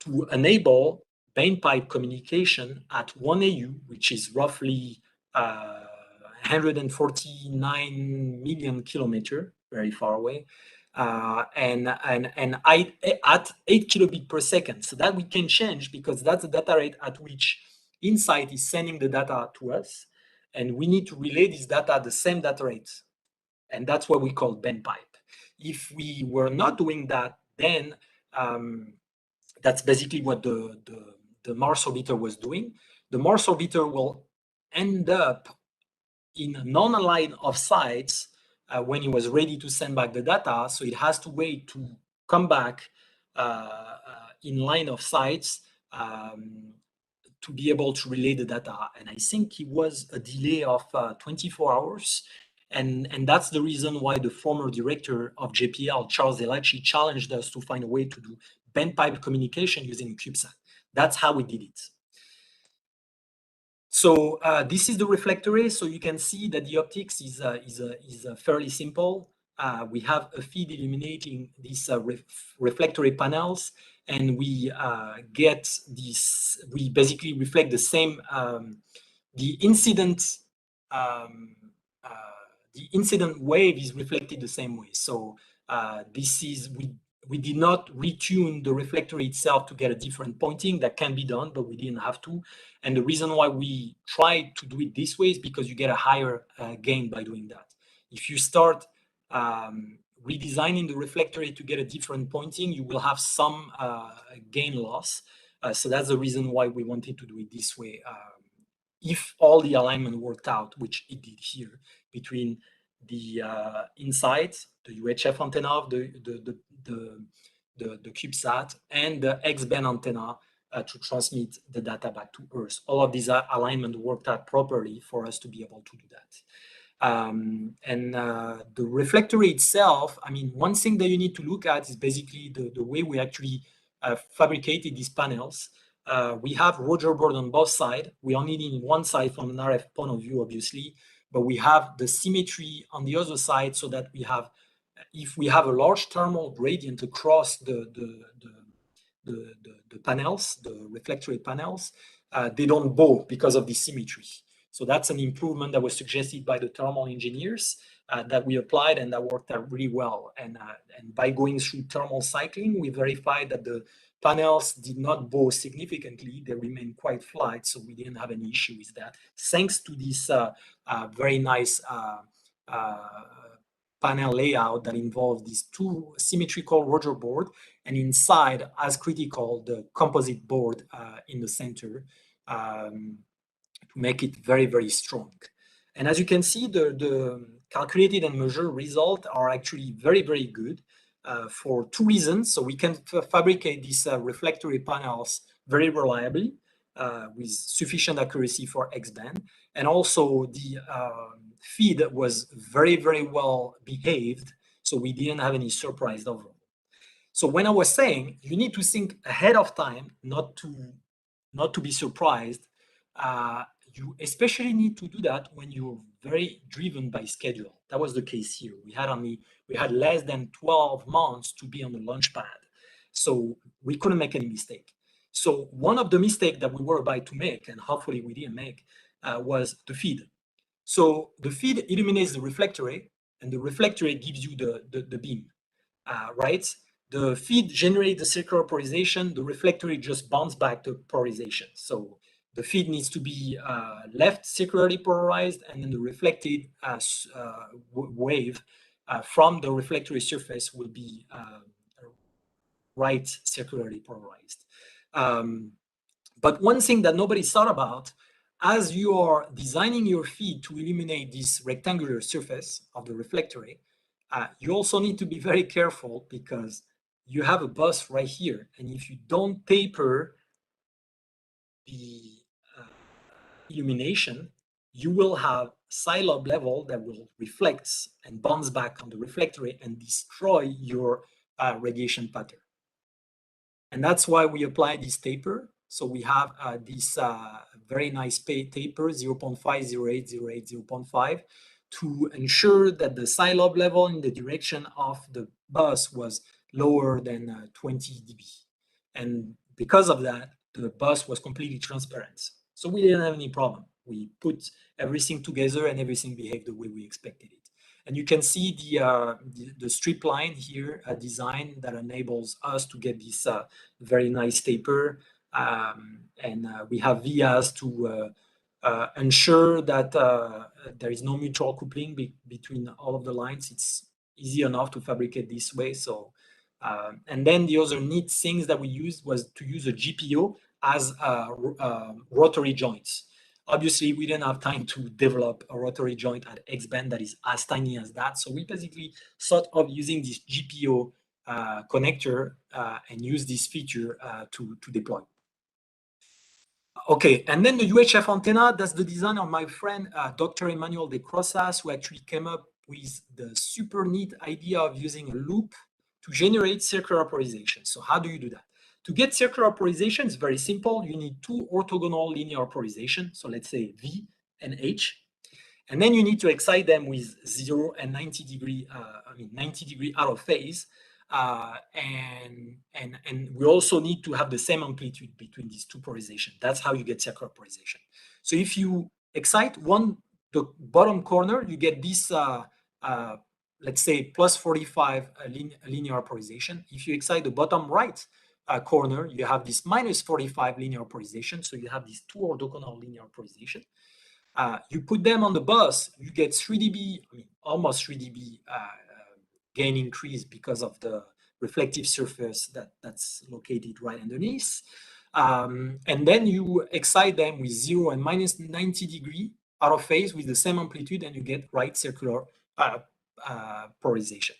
to enable band-pipe communication at 1 AU, which is roughly 149 million kilometers, very far away, and at 8 kilobit per second. So that we can change because that's the data rate at which InSight is sending the data to us, and we need to relay this data at the same data rate, and that's what we call band-pipe. If we were not doing that, then that's basically what the Mars orbiter was doing. The Mars orbiter will end up in a non-line of sight when it was ready to send back the data. So it has to wait to come back in line of sight to be able to relay the data. And I think it was a delay of 24 hours. And that's the reason why the former director of JPL, Charles Elachi, challenged us to find a way to do band-pipe communication using CubeSat. That's how we did it. So this is the reflector array. So you can see that the optics is fairly simple. We have a feed illuminating these reflector array panels, and we get this. We basically reflect the same. The incident wave is reflected the same way. So this is we did not retune the reflector itself to get a different pointing. That can be done, but we didn't have to. And the reason why we tried to do it this way is because you get a higher gain by doing that. If you start redesigning the reflector to get a different pointing, you will have some gain loss. So that's the reason why we wanted to do it this way. If all the alignment worked out, which it did here, between the inside, the UHF antenna of the CubeSat and the X-band antenna to transmit the data back to Earth. All of these alignment worked out properly for us to be able to do that. The reflector itself, I mean, one thing that you need to look at is basically the way we actually fabricated these panels. We have Roger board on both sides. We only need one side from an RF point of view, obviously, but we have the symmetry on the other side so that we have, if we have a large thermal gradient across the panels, the reflectory panels, they don't bow because of the symmetry. So that's an improvement that was suggested by the thermal engineers that we applied, and that worked out really well. And by going through thermal cycling, we verified that the panels did not bow significantly. They remained quite flat, so we didn't have any issue with that, thanks to this very nice panel layout that involved these two symmetrical Roger board, and inside, as critical, the composite board in the center to make it very, very strong. And as you can see, the calculated and measured results are actually very, very good for two reasons. So we can fabricate these reflectory panels very reliably with sufficient accuracy for X-band. And also the feed was very, very well behaved. So we didn't have any surprise overall. So when I was saying you need to think ahead of time, not to be surprised, you especially need to do that when you're very driven by schedule. That was the case here. We had less than 12 months to be on the launch pad, so we couldn't make any mistake. So one of the mistakes that we were about to make, and hopefully we didn't make, was the feed. So the feed illuminates the reflectorate, and the reflectorate gives you the beam, right? The feed generates the circular polarization, the reflectorate just bounces back the polarization. So the feed needs to be left circularly polarized, and then the reflected wave from the reflectory surface will be right circularly polarized. But one thing that nobody thought about, as you are designing your feed to illuminate this rectangular surface of the reflectorate, you also need to be very careful because you have a bus right here. And if you don't taper the illumination, you will have side lobe level that will reflect and bounce back on the reflectorate and destroy your radiation pattern. And that's why we apply this taper. So we have this very nice taper, 0.5, 0.8, 0.8, 0.5, to ensure that the side lobe level in the direction of the bus was lower than 20 dB. And because of that, the bus was completely transparent. So we didn't have any problem. We put everything together and everything behaved the way we expected it. And you can see the strip line here, a design that enables us to get this very nice taper. And we have vias to ensure that there is no mutual coupling between all of the lines. It's easy enough to fabricate this way. So, and then the other neat things that we used was to use a GPO as rotary joints. Obviously, we didn't have time to develop a rotary joint at X-band that is as tiny as that. So we basically thought of using this GPO connector and use this feature to deploy. Okay, and then the UHF antenna, that's the design of my friend, Dr. Emmanuel de Crozas, who actually came up with the super neat idea of using a loop to generate circular polarization. So how do you do that? To get circular polarization, it's very simple. You need two orthogonal linear polarization. So let's say V and H. And then you need to excite them with 0 and 90 degree, 90 degree out of phase. And we also need to have the same amplitude between these two polarizations. That's how you get circular polarization. So if you excite the bottom corner, you get this let's say plus 45 linear polarization. If you excite the bottom right corner, you have this minus 45 linear polarization. So you have these two orthogonal linear polarization. You put them on the bus, you get 3 dB, I mean, almost 3 dB gain increase because of the reflective surface that's located right underneath. And then you excite them with 0 and minus 90 degree out of phase with the same amplitude, and you get right circular polarization.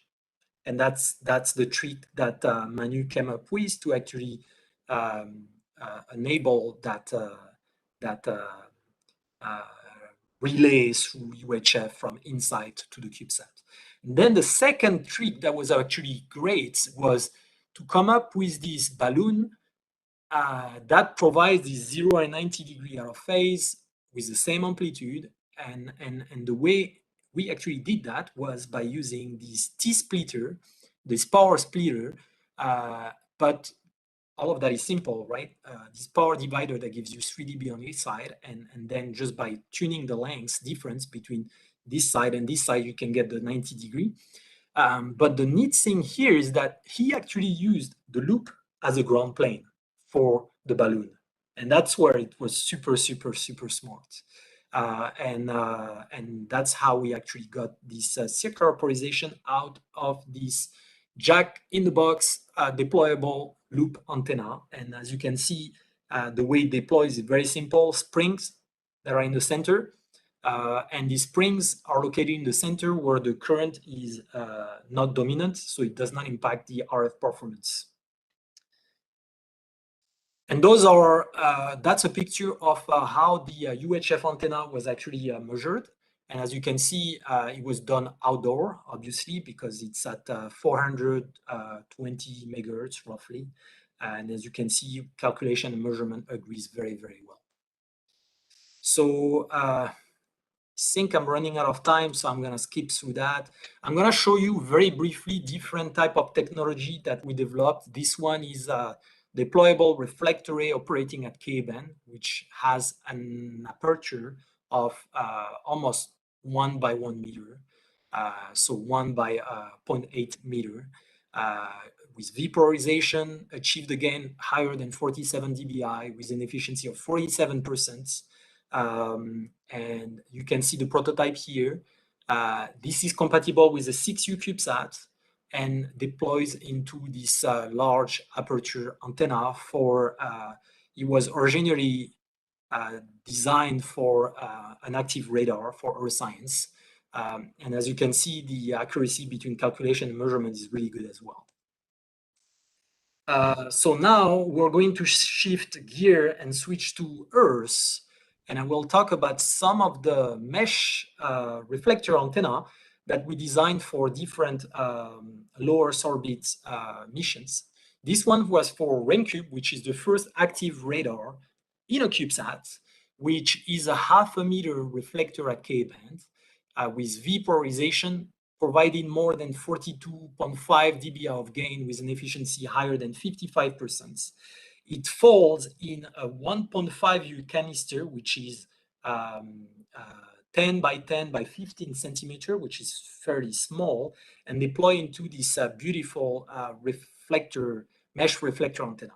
And that's the trick that Manu came up with to actually enable that relay through UHF from inside to the CubeSat. And then the second trick that was actually great was to come up with this balloon that provides this 0 and 90 degree out of phase with the same amplitude. And the way we actually did that was by using this T-splitter, this power splitter, but all of that is simple, right? This power divider that gives you 3 dB on each side, and then just by tuning the length difference between this side and this side, you can get the 90 degree. But the neat thing here is that he actually used the loop as a ground plane for the balloon. And that's where it was super, super, super smart. And that's how we actually got this circular polarization out of this jack-in-the-box deployable loop antenna. And as you can see, the way it deploys is very simple. Springs that are in the center. And these springs are located in the center where the current is not dominant, so it does not impact the RF performance. And those are, that's a picture of how the UHF antenna was actually measured. And as you can see, it was done outdoor, obviously, because it's at 420 megahertz roughly. And as you can see, calculation and measurement agrees very, very well. So I think I'm running out of time, so I'm going to skip through that. I'm going to show you very briefly different type of technology that we developed. This one is a deployable reflector array operating at K-band, which has an aperture of almost 1 by 1 meter, so 1 by 0.8 meter. With V polarization, achieved again higher than 47 dBi with an efficiency of 47%. And you can see the prototype here. This is compatible with the 6U CubeSat and deploys into this large aperture antenna for, it was originally designed for an active radar for Earth science. And as you can see, the accuracy between calculation and measurement is really good as well. So now we're going to shift gear and switch to Earth. And I will talk about some of the mesh reflector antenna that we designed for different low Earth orbit missions. This one was for RainCube, which is the first active radar in a CubeSat, which is a 0.5 meter reflector at K-band with V polarization, providing more than 42.5 dB of gain with an efficiency higher than 55%. It falls in a 1.5U canister, which is 10 by 10 by 15 centimeter, which is fairly small, and deploy into this beautiful reflector, mesh reflector antenna.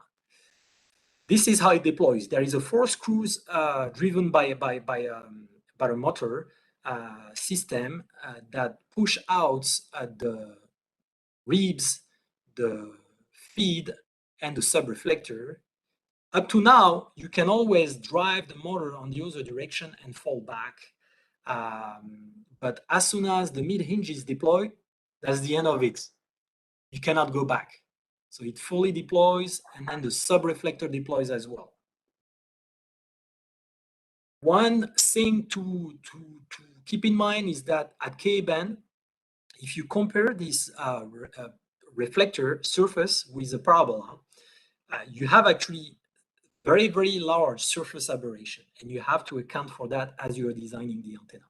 This is how it deploys. There is a 4 screws driven by a motor system that push out the ribs, the feed, and the subreflector. Up to now, you can always drive the motor on the other direction and fall back. But as soon as the mid hinge is deployed, that's the end of it. You cannot go back. So it fully deploys, and then the subreflector deploys as well. One thing to keep in mind is that at K-band, if you compare this reflector surface with a parabola, you have actually very, very large surface aberration, and you have to account for that as you are designing the antenna.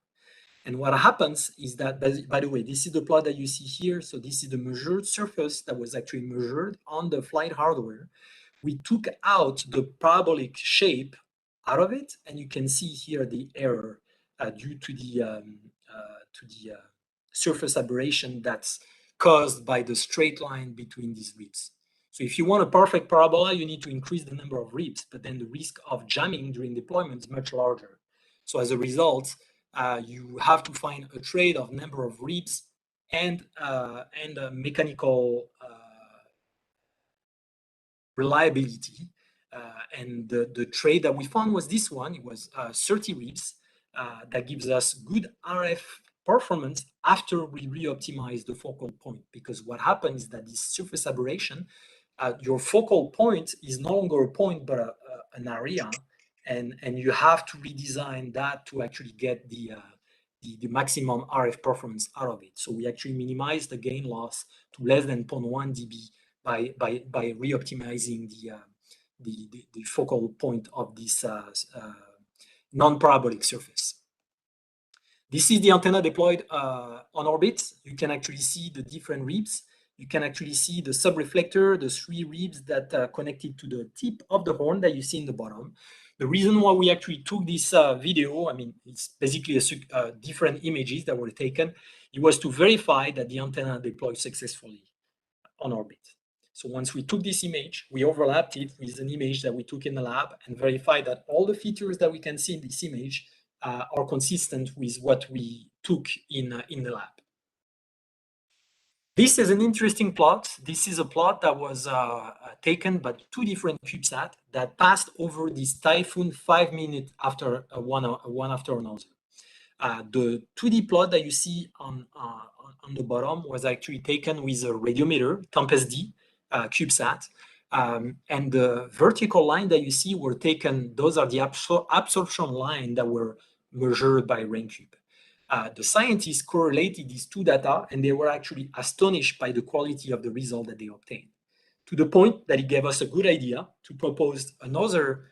And what happens is that, by the way, this is the plot that you see here. So this is the measured surface that was actually measured on the flight hardware. We took out the parabolic shape out of it, and you can see here the error due to the surface aberration that's caused by the straight line between these ribs. So if you want a perfect parabola, you need to increase the number of ribs, but then the risk of jamming during deployment is much larger. So as a result, you have to find a trade of number of ribs and mechanical reliability. And the trade that we found was this one. It was 30 ribs. That gives us good RF performance after we re-optimize the focal point. Because what happens is that this surface aberration, your focal point is no longer a point, but an area. And you have to redesign that to actually get the maximum RF performance out of it. So we actually minimize the gain loss to less than 0.1 dB by re-optimizing the focal point of this non-parabolic surface. This is the antenna deployed on orbit. You can actually see the different ribs. You can actually see the subreflector, the 3 ribs that are connected to the tip of the horn that you see in the bottom. The reason why we actually took this video, I mean, it's basically different images that were taken. It was to verify that the antenna deployed successfully on orbit. So once we took this image, we overlapped it with an image that we took in the lab and verified that all the features that we can see in this image are consistent with what we took in the lab. This is an interesting plot. This is a plot that was taken by 2 different CubeSat that passed over this typhoon 5 minutes after one after another. The 2D plot that you see on the bottom was actually taken with a radiometer, Tempest D, CubeSat. And the vertical line that you see were taken, those are the absorption line that were measured by RainCube. The scientists correlated these 2 data, and they were actually astonished by the quality of the result that they obtained, to the point that it gave us a good idea to propose another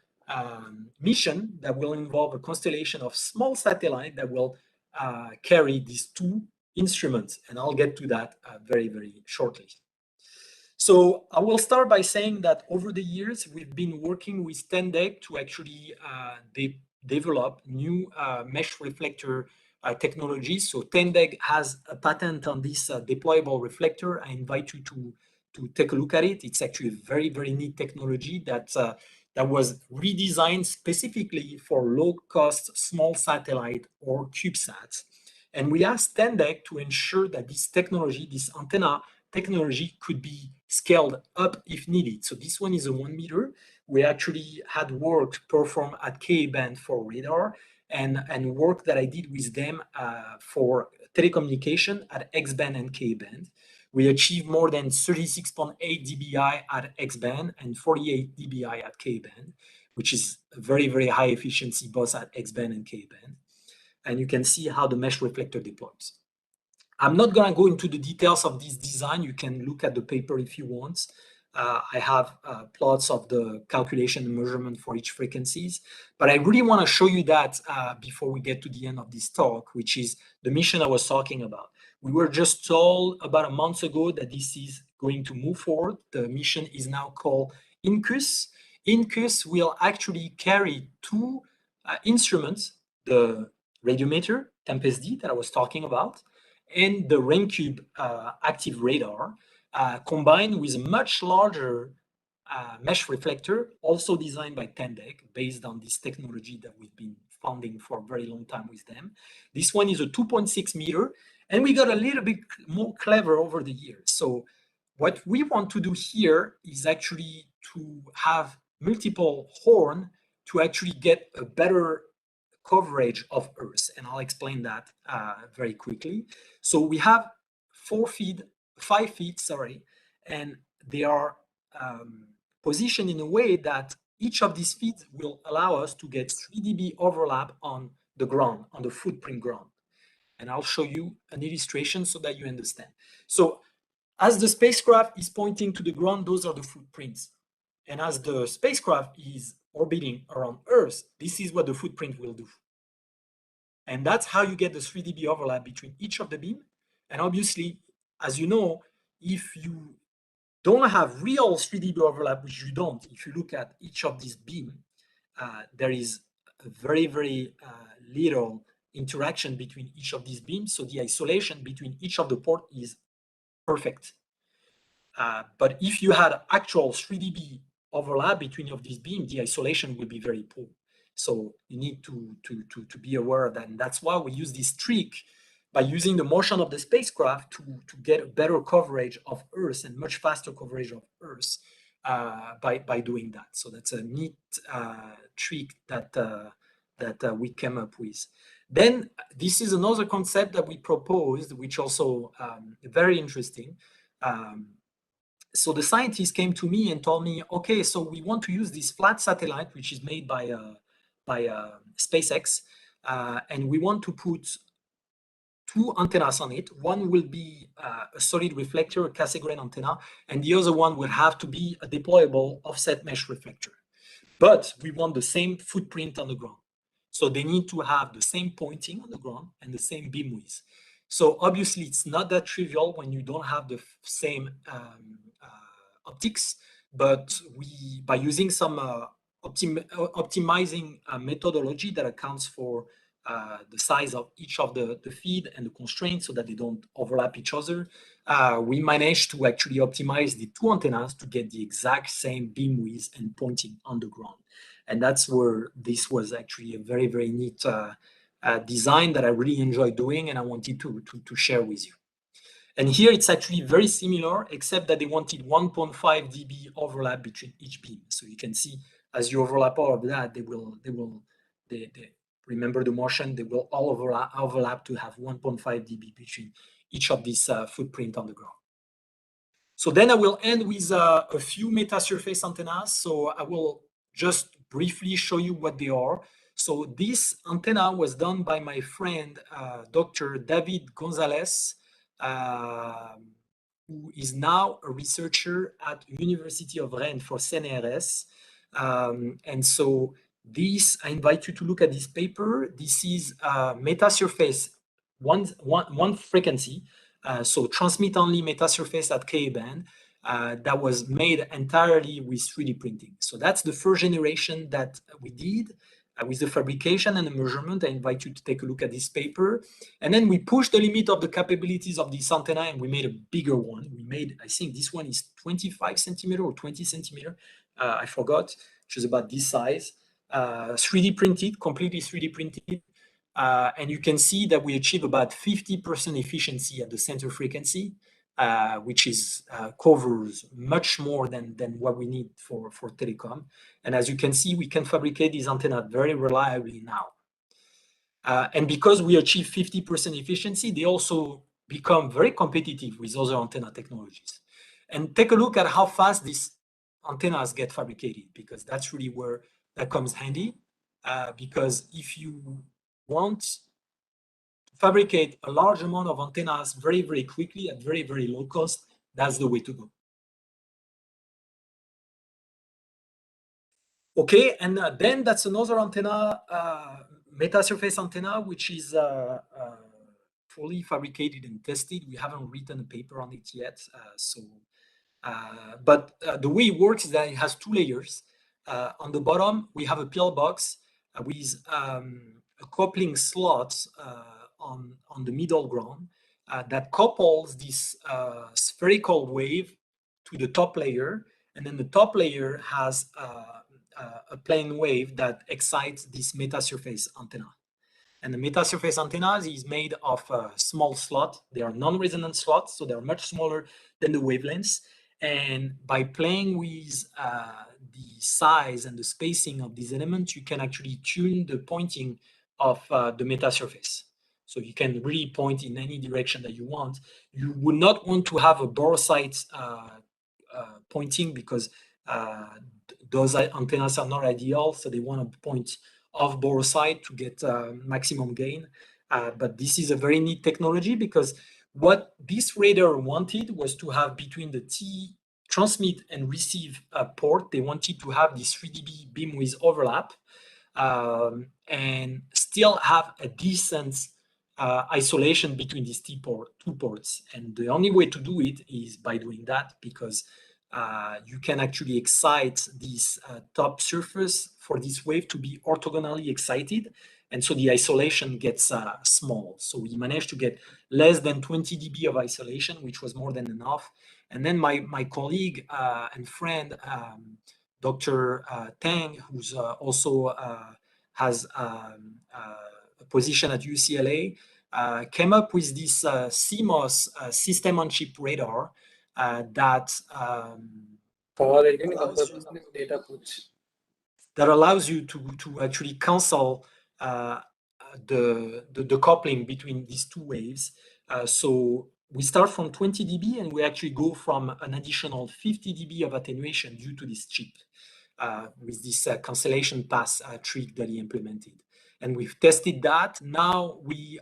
mission that will involve a constellation of small satellites that will carry these 2 instruments. And I'll get to that very, very shortly. So I will start by saying that over the years, we've been working with Tendec to actually develop new mesh reflector technologies. So Tendec has a patent on this deployable reflector. I invite you to take a look at it. It's actually a very, very neat technology that was redesigned specifically for low-cost small satellite or CubeSats. And we asked Tendec to ensure that this technology, this antenna technology, could be scaled up if needed. So this one is a 1 meter. We actually had work performed at Ka-band for radar and work that I did with them for telecommunication at X-band and Ka-band. We achieved more than 36.8 dBi at X-band and 48 dBi at Ka-band, which is a very, very high efficiency both at X-band and Ka-band. And you can see how the mesh reflector deploys. I'm not going to go into the details of this design. You can look at the paper if you want. I have plots of the calculation and measurement for each frequencies. But I really want to show you that before we get to the end of this talk, which is the mission I was talking about. We were just told about a month ago that this is going to move forward. The mission is now called INCUS. INCUS will actually carry 2 instruments, the radiometer, Tempest D, that I was talking about, and the RainCube active radar, combined with a much larger mesh reflector, also designed by Tendec, based on this technology that we've been funding for a very long time with them. This one is a 2.6 meter, and we got a little bit more clever over the years. So what we want to do here is actually to have multiple horn to actually get a better coverage of Earth, and I'll explain that very quickly. So we have 5 feet, sorry, and they are positioned in a way that each of these feet will allow us to get 3 dB overlap on the ground, on the footprint ground. And I'll show you an illustration so that you understand. So as the spacecraft is pointing to the ground, those are the footprints. And as the spacecraft is orbiting around Earth, this is what the footprint will do. And that's how you get the 3 dB overlap between each of the beam. And obviously, as you know, if you don't have real 3 dB overlap, which you don't, if you look at each of these beam, there is a very, very little interaction between each of these beams. So the isolation between each of the ports is perfect. But if you had actual 3 dB overlap between of these beams, the isolation will be very poor. So you need to be aware of that. And that's why we use this trick by using the motion of the spacecraft to get a better coverage of Earth and much faster coverage of Earth by doing that. So that's a neat trick that we came up with. Then this is another concept that we proposed, which also very interesting. So the scientists came to me and told me, okay, so we want to use this flat satellite, which is made by SpaceX, and we want to put 2 antennas on it. One will be a solid reflector, a Cassegrain antenna, and the other one will have to be a deployable offset mesh reflector. But we want the same footprint on the ground. So they need to have the same pointing on the ground and the same beam width. So obviously it's not that trivial when you don't have the same optics, but by using some optimizing methodology that accounts for the size of each of the feed and the constraints so that they don't overlap each other, we managed to actually optimize the 2 antennas to get the exact same beam width and pointing on the ground. And that's where this was actually a very, very neat design that I really enjoyed doing and I wanted to share with you. And here it's actually very similar, except that they wanted 1.5 dB overlap between each beam. So you can see as you overlap all of that, they remember the motion, they will all overlap to have 1.5 dB between each of these footprint on the ground. So then I will end with a few metasurface antennas. So I will just briefly show you what they are. So this antenna was done by my friend, Dr. David Gonzalez, who is now a researcher at University of Rennes for CNRS. And so this, I invite you to look at this paper. This is metasurface, one frequency, so transmit only metasurface at Ka band that was made entirely with 3D printing. So that's the first generation that we did with the fabrication and the measurement. I invite you to take a look at this paper. And then we pushed the limit of the capabilities of this antenna and we made a bigger one. We made, I think this one is 25 centimeter or 20 centimeter. I forgot, which is about this size. 3D printed, completely 3D printed. And you can see that we achieve about 50% efficiency at the center frequency, which is covers much more than what we need for telecom. And as you can see, we can fabricate these antennas very reliably now. And because we achieve 50% efficiency, they also become very competitive with other antenna technologies. And take a look at how fast these antennas get fabricated, because that's really where that comes handy. Because if you want to fabricate a large amount of antennas very, very quickly at very, very low cost, that's the way to go. Okay, and then that's another antenna, metasurface antenna, which is fully fabricated and tested. We haven't written a paper on it yet. But the way it works is that it has 2 layers. On the bottom, we have a pillbox with a coupling slot on the middle ground that couples this spherical wave to the top layer. And then the top layer has a plane wave that excites this metasurface antenna. And the metasurface antennas is made of a small slot. They are non-resonant slots, so they're much smaller than the wavelengths. And by playing with the size and the spacing of these elements, you can actually tune the pointing of the metasurface. So you can really point in any direction that you want. You would not want to have a borosight pointing because those antennas are not ideal. So they want to point off borosight to get maximum gain. But this is a very neat technology because what this radar wanted was to have between the T transmit and receive port, they wanted to have this 3 dB beam width overlap and still have a decent isolation between these two ports. And the only way to do it is by doing that, because you can actually excite this top surface for this wave to be orthogonally excited. And so the isolation gets small. So we managed to get less than 20 dB of isolation, which was more than enough. And then my colleague and friend, Dr. Tang, who's also has a position at UCLA, came up with this CMOS system on chip radar that allows you to actually cancel the coupling between these two waves. So we start from 20 dB and we actually go from an additional 50 dB of attenuation due to this chip with this cancellation pass trick that he implemented. And we've tested that. Now we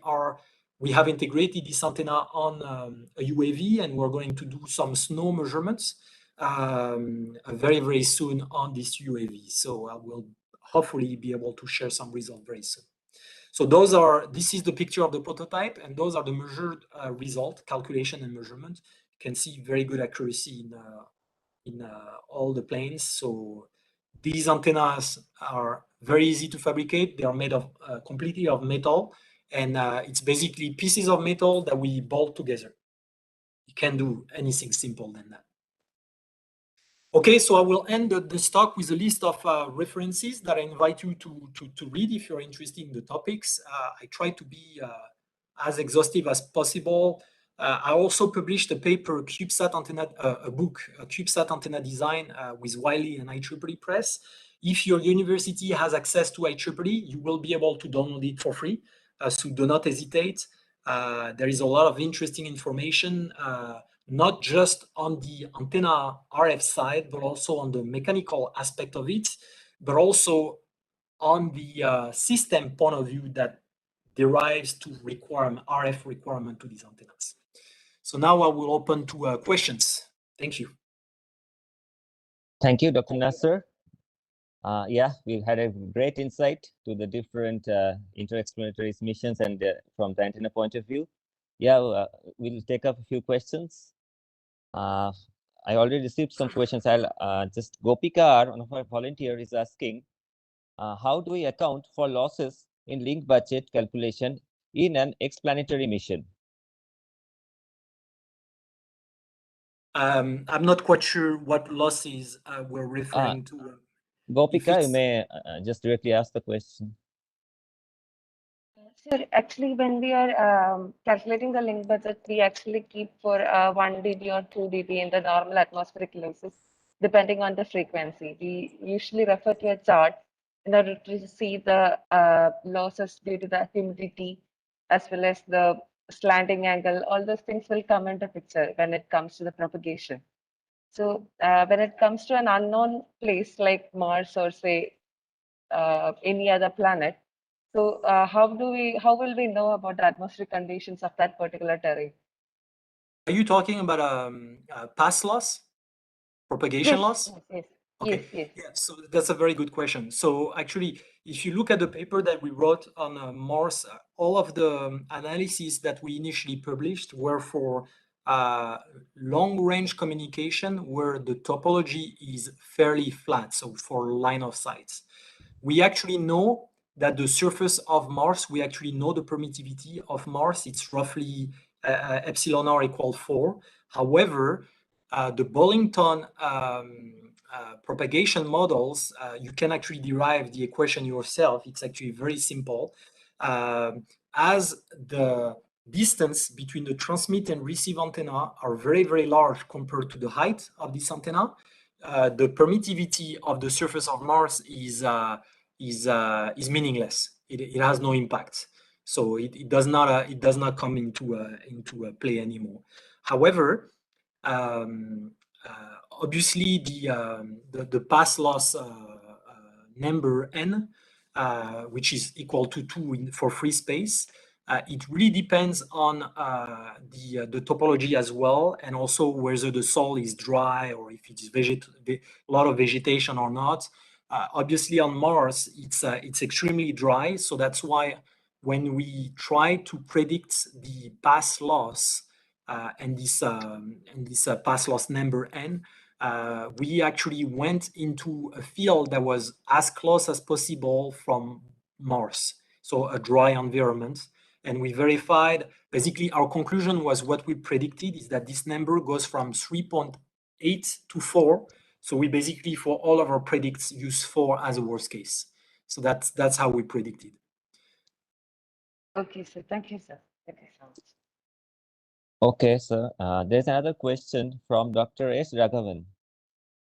have integrated this antenna on a UAV, and we're going to do some snow measurements very, very soon on this UAV. So I will hopefully be able to share some results very soon. So this is the picture of the prototype, and those are the measured result, calculation and measurement. You can see very good accuracy in all the planes. So these antennas are very easy to fabricate. They are made of completely of metal, and it's basically pieces of metal that we bolt together. You can't do anything simple than that. Okay, so I will end this talk with a list of references that I invite you to read if you're interested in the topics. I try to be as exhaustive as possible. I also published a paper, CubeSat antenna, a book, CubeSat antenna design with Wiley and IEEE Press. If your university has access to IEEE, you will be able to download it for free. So do not hesitate. There is a lot of interesting information, not just on the antenna RF side, but also on the mechanical aspect of it, but also on the system point of view that derives to RF requirement to these antennas. So now I will open to questions. Thank you. Thank you, Dr. Nacer. Yeah, we had a great insight to the different interplanetary missions and from the antenna point of view. Yeah, we'll take up a few questions. I already received some questions. I'll just Gopika, one of our volunteers, is asking, how do we account for losses in link budget calculation in an explanatory mission? I'm not quite sure what losses we're referring to. Gopika, you may just directly ask the question. Sir, actually, when we are calculating the link budget, we actually keep for 1 dB or 2 dB in the normal atmospheric losses, depending on the frequency. We usually refer to a chart in order to see the losses due to the humidity, as well as the slanting angle. All those things will come into picture when it comes to the propagation. So when it comes to an unknown place like Mars or say any other planet, so how will we know about the atmospheric conditions of that particular terrain? Are you talking about pass loss, propagation loss? Yes, Okay. yes. Yeah, so that's a very good question. So actually, if you look at the paper that we wrote on Mars, all of the analyses that we initially published were for long-range communication where the topology is fairly flat, so for line of sight. We actually know that the surface of Mars, we actually know the permittivity of Mars. It's roughly epsilon r equal 4. However, the Bollington propagation models, you can actually derive the equation yourself. It's actually very simple. As the distance between the transmit and receive antenna are very, very large compared to the height of this antenna, the permittivity of the surface of Mars is meaningless. It has no impact. So it does not come into play anymore. However, obviously the pass loss number n, which is equal to 2 for free space, it really depends on the topology as well, and also whether the soil is dry or if it is a lot of vegetation or not. Obviously on Mars, it's extremely dry, so that's why when we try to predict the pass loss and this pass loss number n, we actually went into a field that was as close as possible from Mars. so a dry environment. And we verified, basically our conclusion was what we predicted is that this number goes from 3.8 to 4. So we basically, for all of our predicts, use 4 as a worst case. So that's how we predicted. Okay, sir. Thank you, sir. Thank you so much. Okay, sir. There's another question from Dr. S. Raghavan.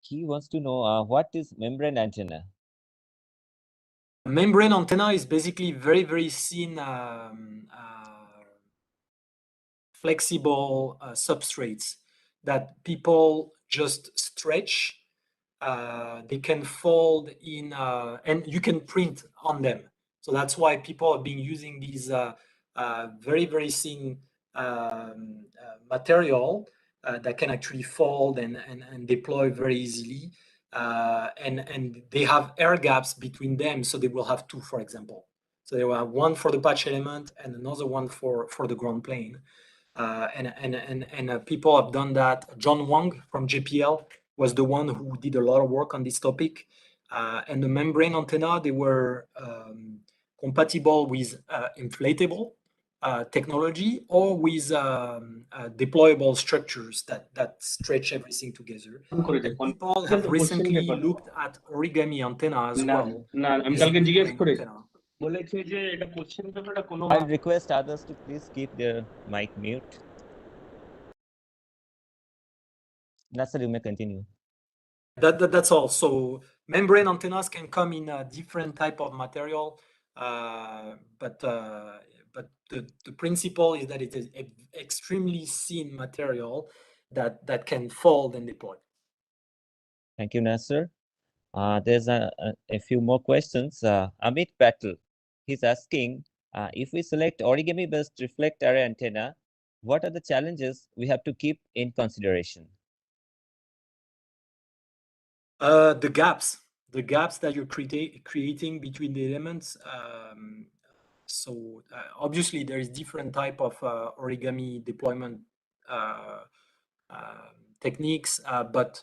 He wants to know what is membrane antenna? Membrane antenna is basically very, very thin, flexible substrates that people just stretch. They can fold in, and you can print on them. So that's why people have been using these very, very thin material that can actually fold and deploy very easily. And they have air gaps between them, so they will have 2, for example. So they will have one for the patch element and another one for the ground plane. And people have done that. John Wang from JPL was the one who did a lot of work on this topic. And the membrane antenna, they were compatible with inflatable technology or with deployable structures that stretch everything together. And people have recently looked at origami antenna as well. I request others to please keep their mic mute. Nacer, you may continue. That's all. So membrane antennas can come in a different type of material, but the principle is that it is an extremely thin material that can fold and deploy. Thank you, Nacer. There's a few more questions. Amit Patel, he's asking, if we select origami-based reflector array antenna, what are the challenges we have to keep in consideration? The gaps that you're creating between the elements. So obviously there is different type of origami deployment techniques, but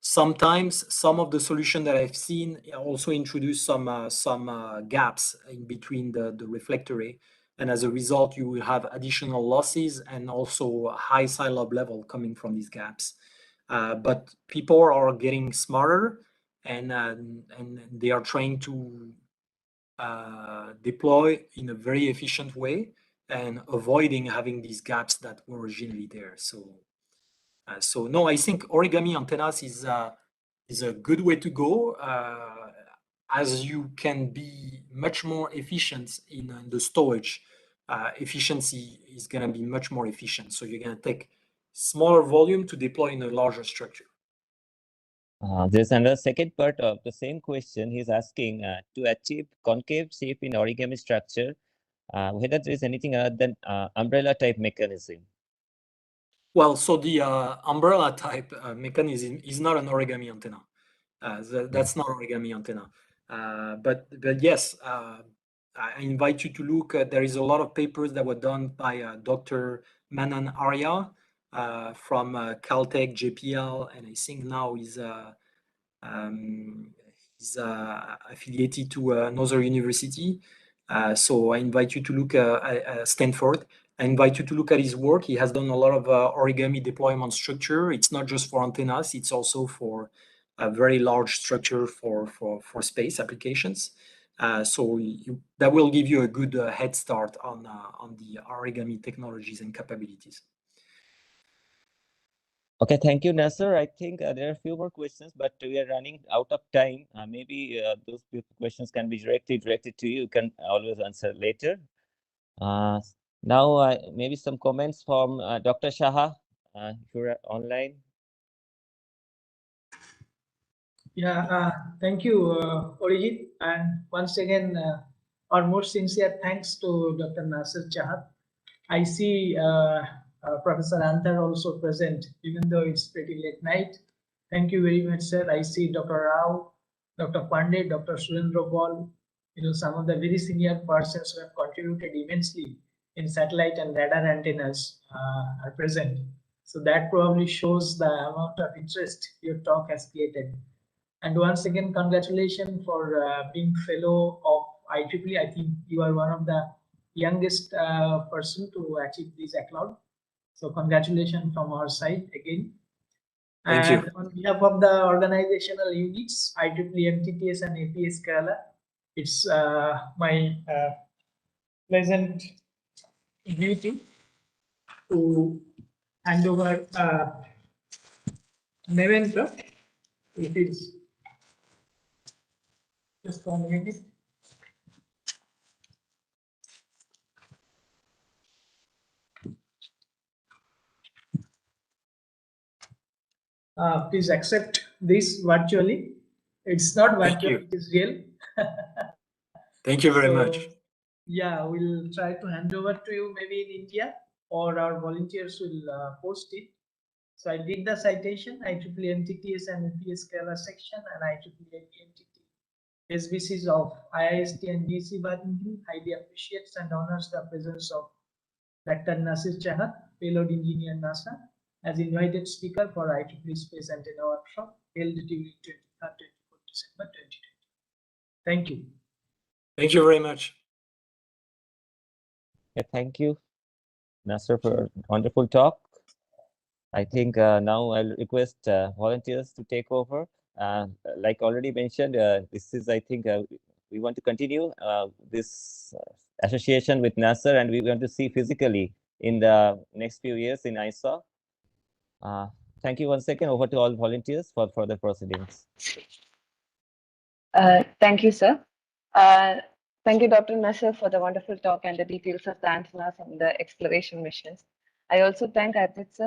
sometimes some of the solution that I've seen also introduce some gaps in between the reflector array, and as a result you will have additional losses and also a high side-lobe level coming from these gaps. But people are getting smarter and they are trying to deploy in a very efficient way and avoiding having these gaps that were originally there. So no, I think origami antennas is a good way to go, as you can be much more efficient in the storage. Efficiency is going to be much more efficient. So you're going to take smaller volume to deploy in a larger structure. There's another second part of the same question. He's asking to achieve concave shape in origami structure, whether there is anything other than umbrella type mechanism. Well, so the umbrella type mechanism is not an origami antenna. That's not origami antenna. But yes, I invite you to look. There is a lot of papers that were done by Dr. Manan Arya from Caltech, JPL, and I think now he's affiliated to another university. So I invite you to look at Stanford. I invite you to look at his work. He has done a lot of origami deployment structure. It's not just for antennas, it's also for a very large structure for space applications. So that will give you a good head start on the origami technologies and capabilities. Okay, thank you, Nacer. I think there are a few more questions, but we are running out of time. Maybe those questions can be directed to you. You can always answer later. Now, maybe some comments from Dr. Chahat, if you're online. Yeah, thank you, Orijit. And once again, our most sincere thanks to Dr. Nacer Chahat. I see Professor Antar also present, even though it's pretty late night. Thank you very much, sir. I see Dr. Rao, Dr. Pandey, Dr. Surendra Paul, some of the very senior persons who have contributed immensely in satellite and radar antennas are present. So that probably shows the amount of interest your talk has created. And once again, congratulations for being fellow of IEEE. I think you are one of the youngest person to achieve this accolade. So congratulations from our side again. Thank And you. on behalf of the organizational units, IEEE, MTTS, and APS Kerala, it's my pleasant duty to hand over memento. It is just 1 minute. Please accept this virtually. It's not virtual, it is real. Thank you very much. Yeah, we'll try to hand over to you maybe in India, or our volunteers will post it. So I did the citation, IEEE MTTS and APS Kerala section, and IEEE MTT SBCs of IIST and DC Badminton highly appreciates and honors the presence of Dr. Nacer Chahat, payload engineer NASA, as invited speaker for IEEE Space Antenna Workshop held during 23rd, 24th December 2020. Thank you. Thank you very much. Yeah, thank you, Nacer, for a wonderful talk. I think now I'll request volunteers to take over. Like already mentioned, this is, I think, we want to continue this association with Nacer, and we want to see physically in the next few years in ISAW. Thank you once again. Over to all volunteers for further proceedings. Thank you, sir. Thank you, Dr. Nacer, for the wonderful talk and the details of the antennas and the exploration missions. I also thank Arjit, sir,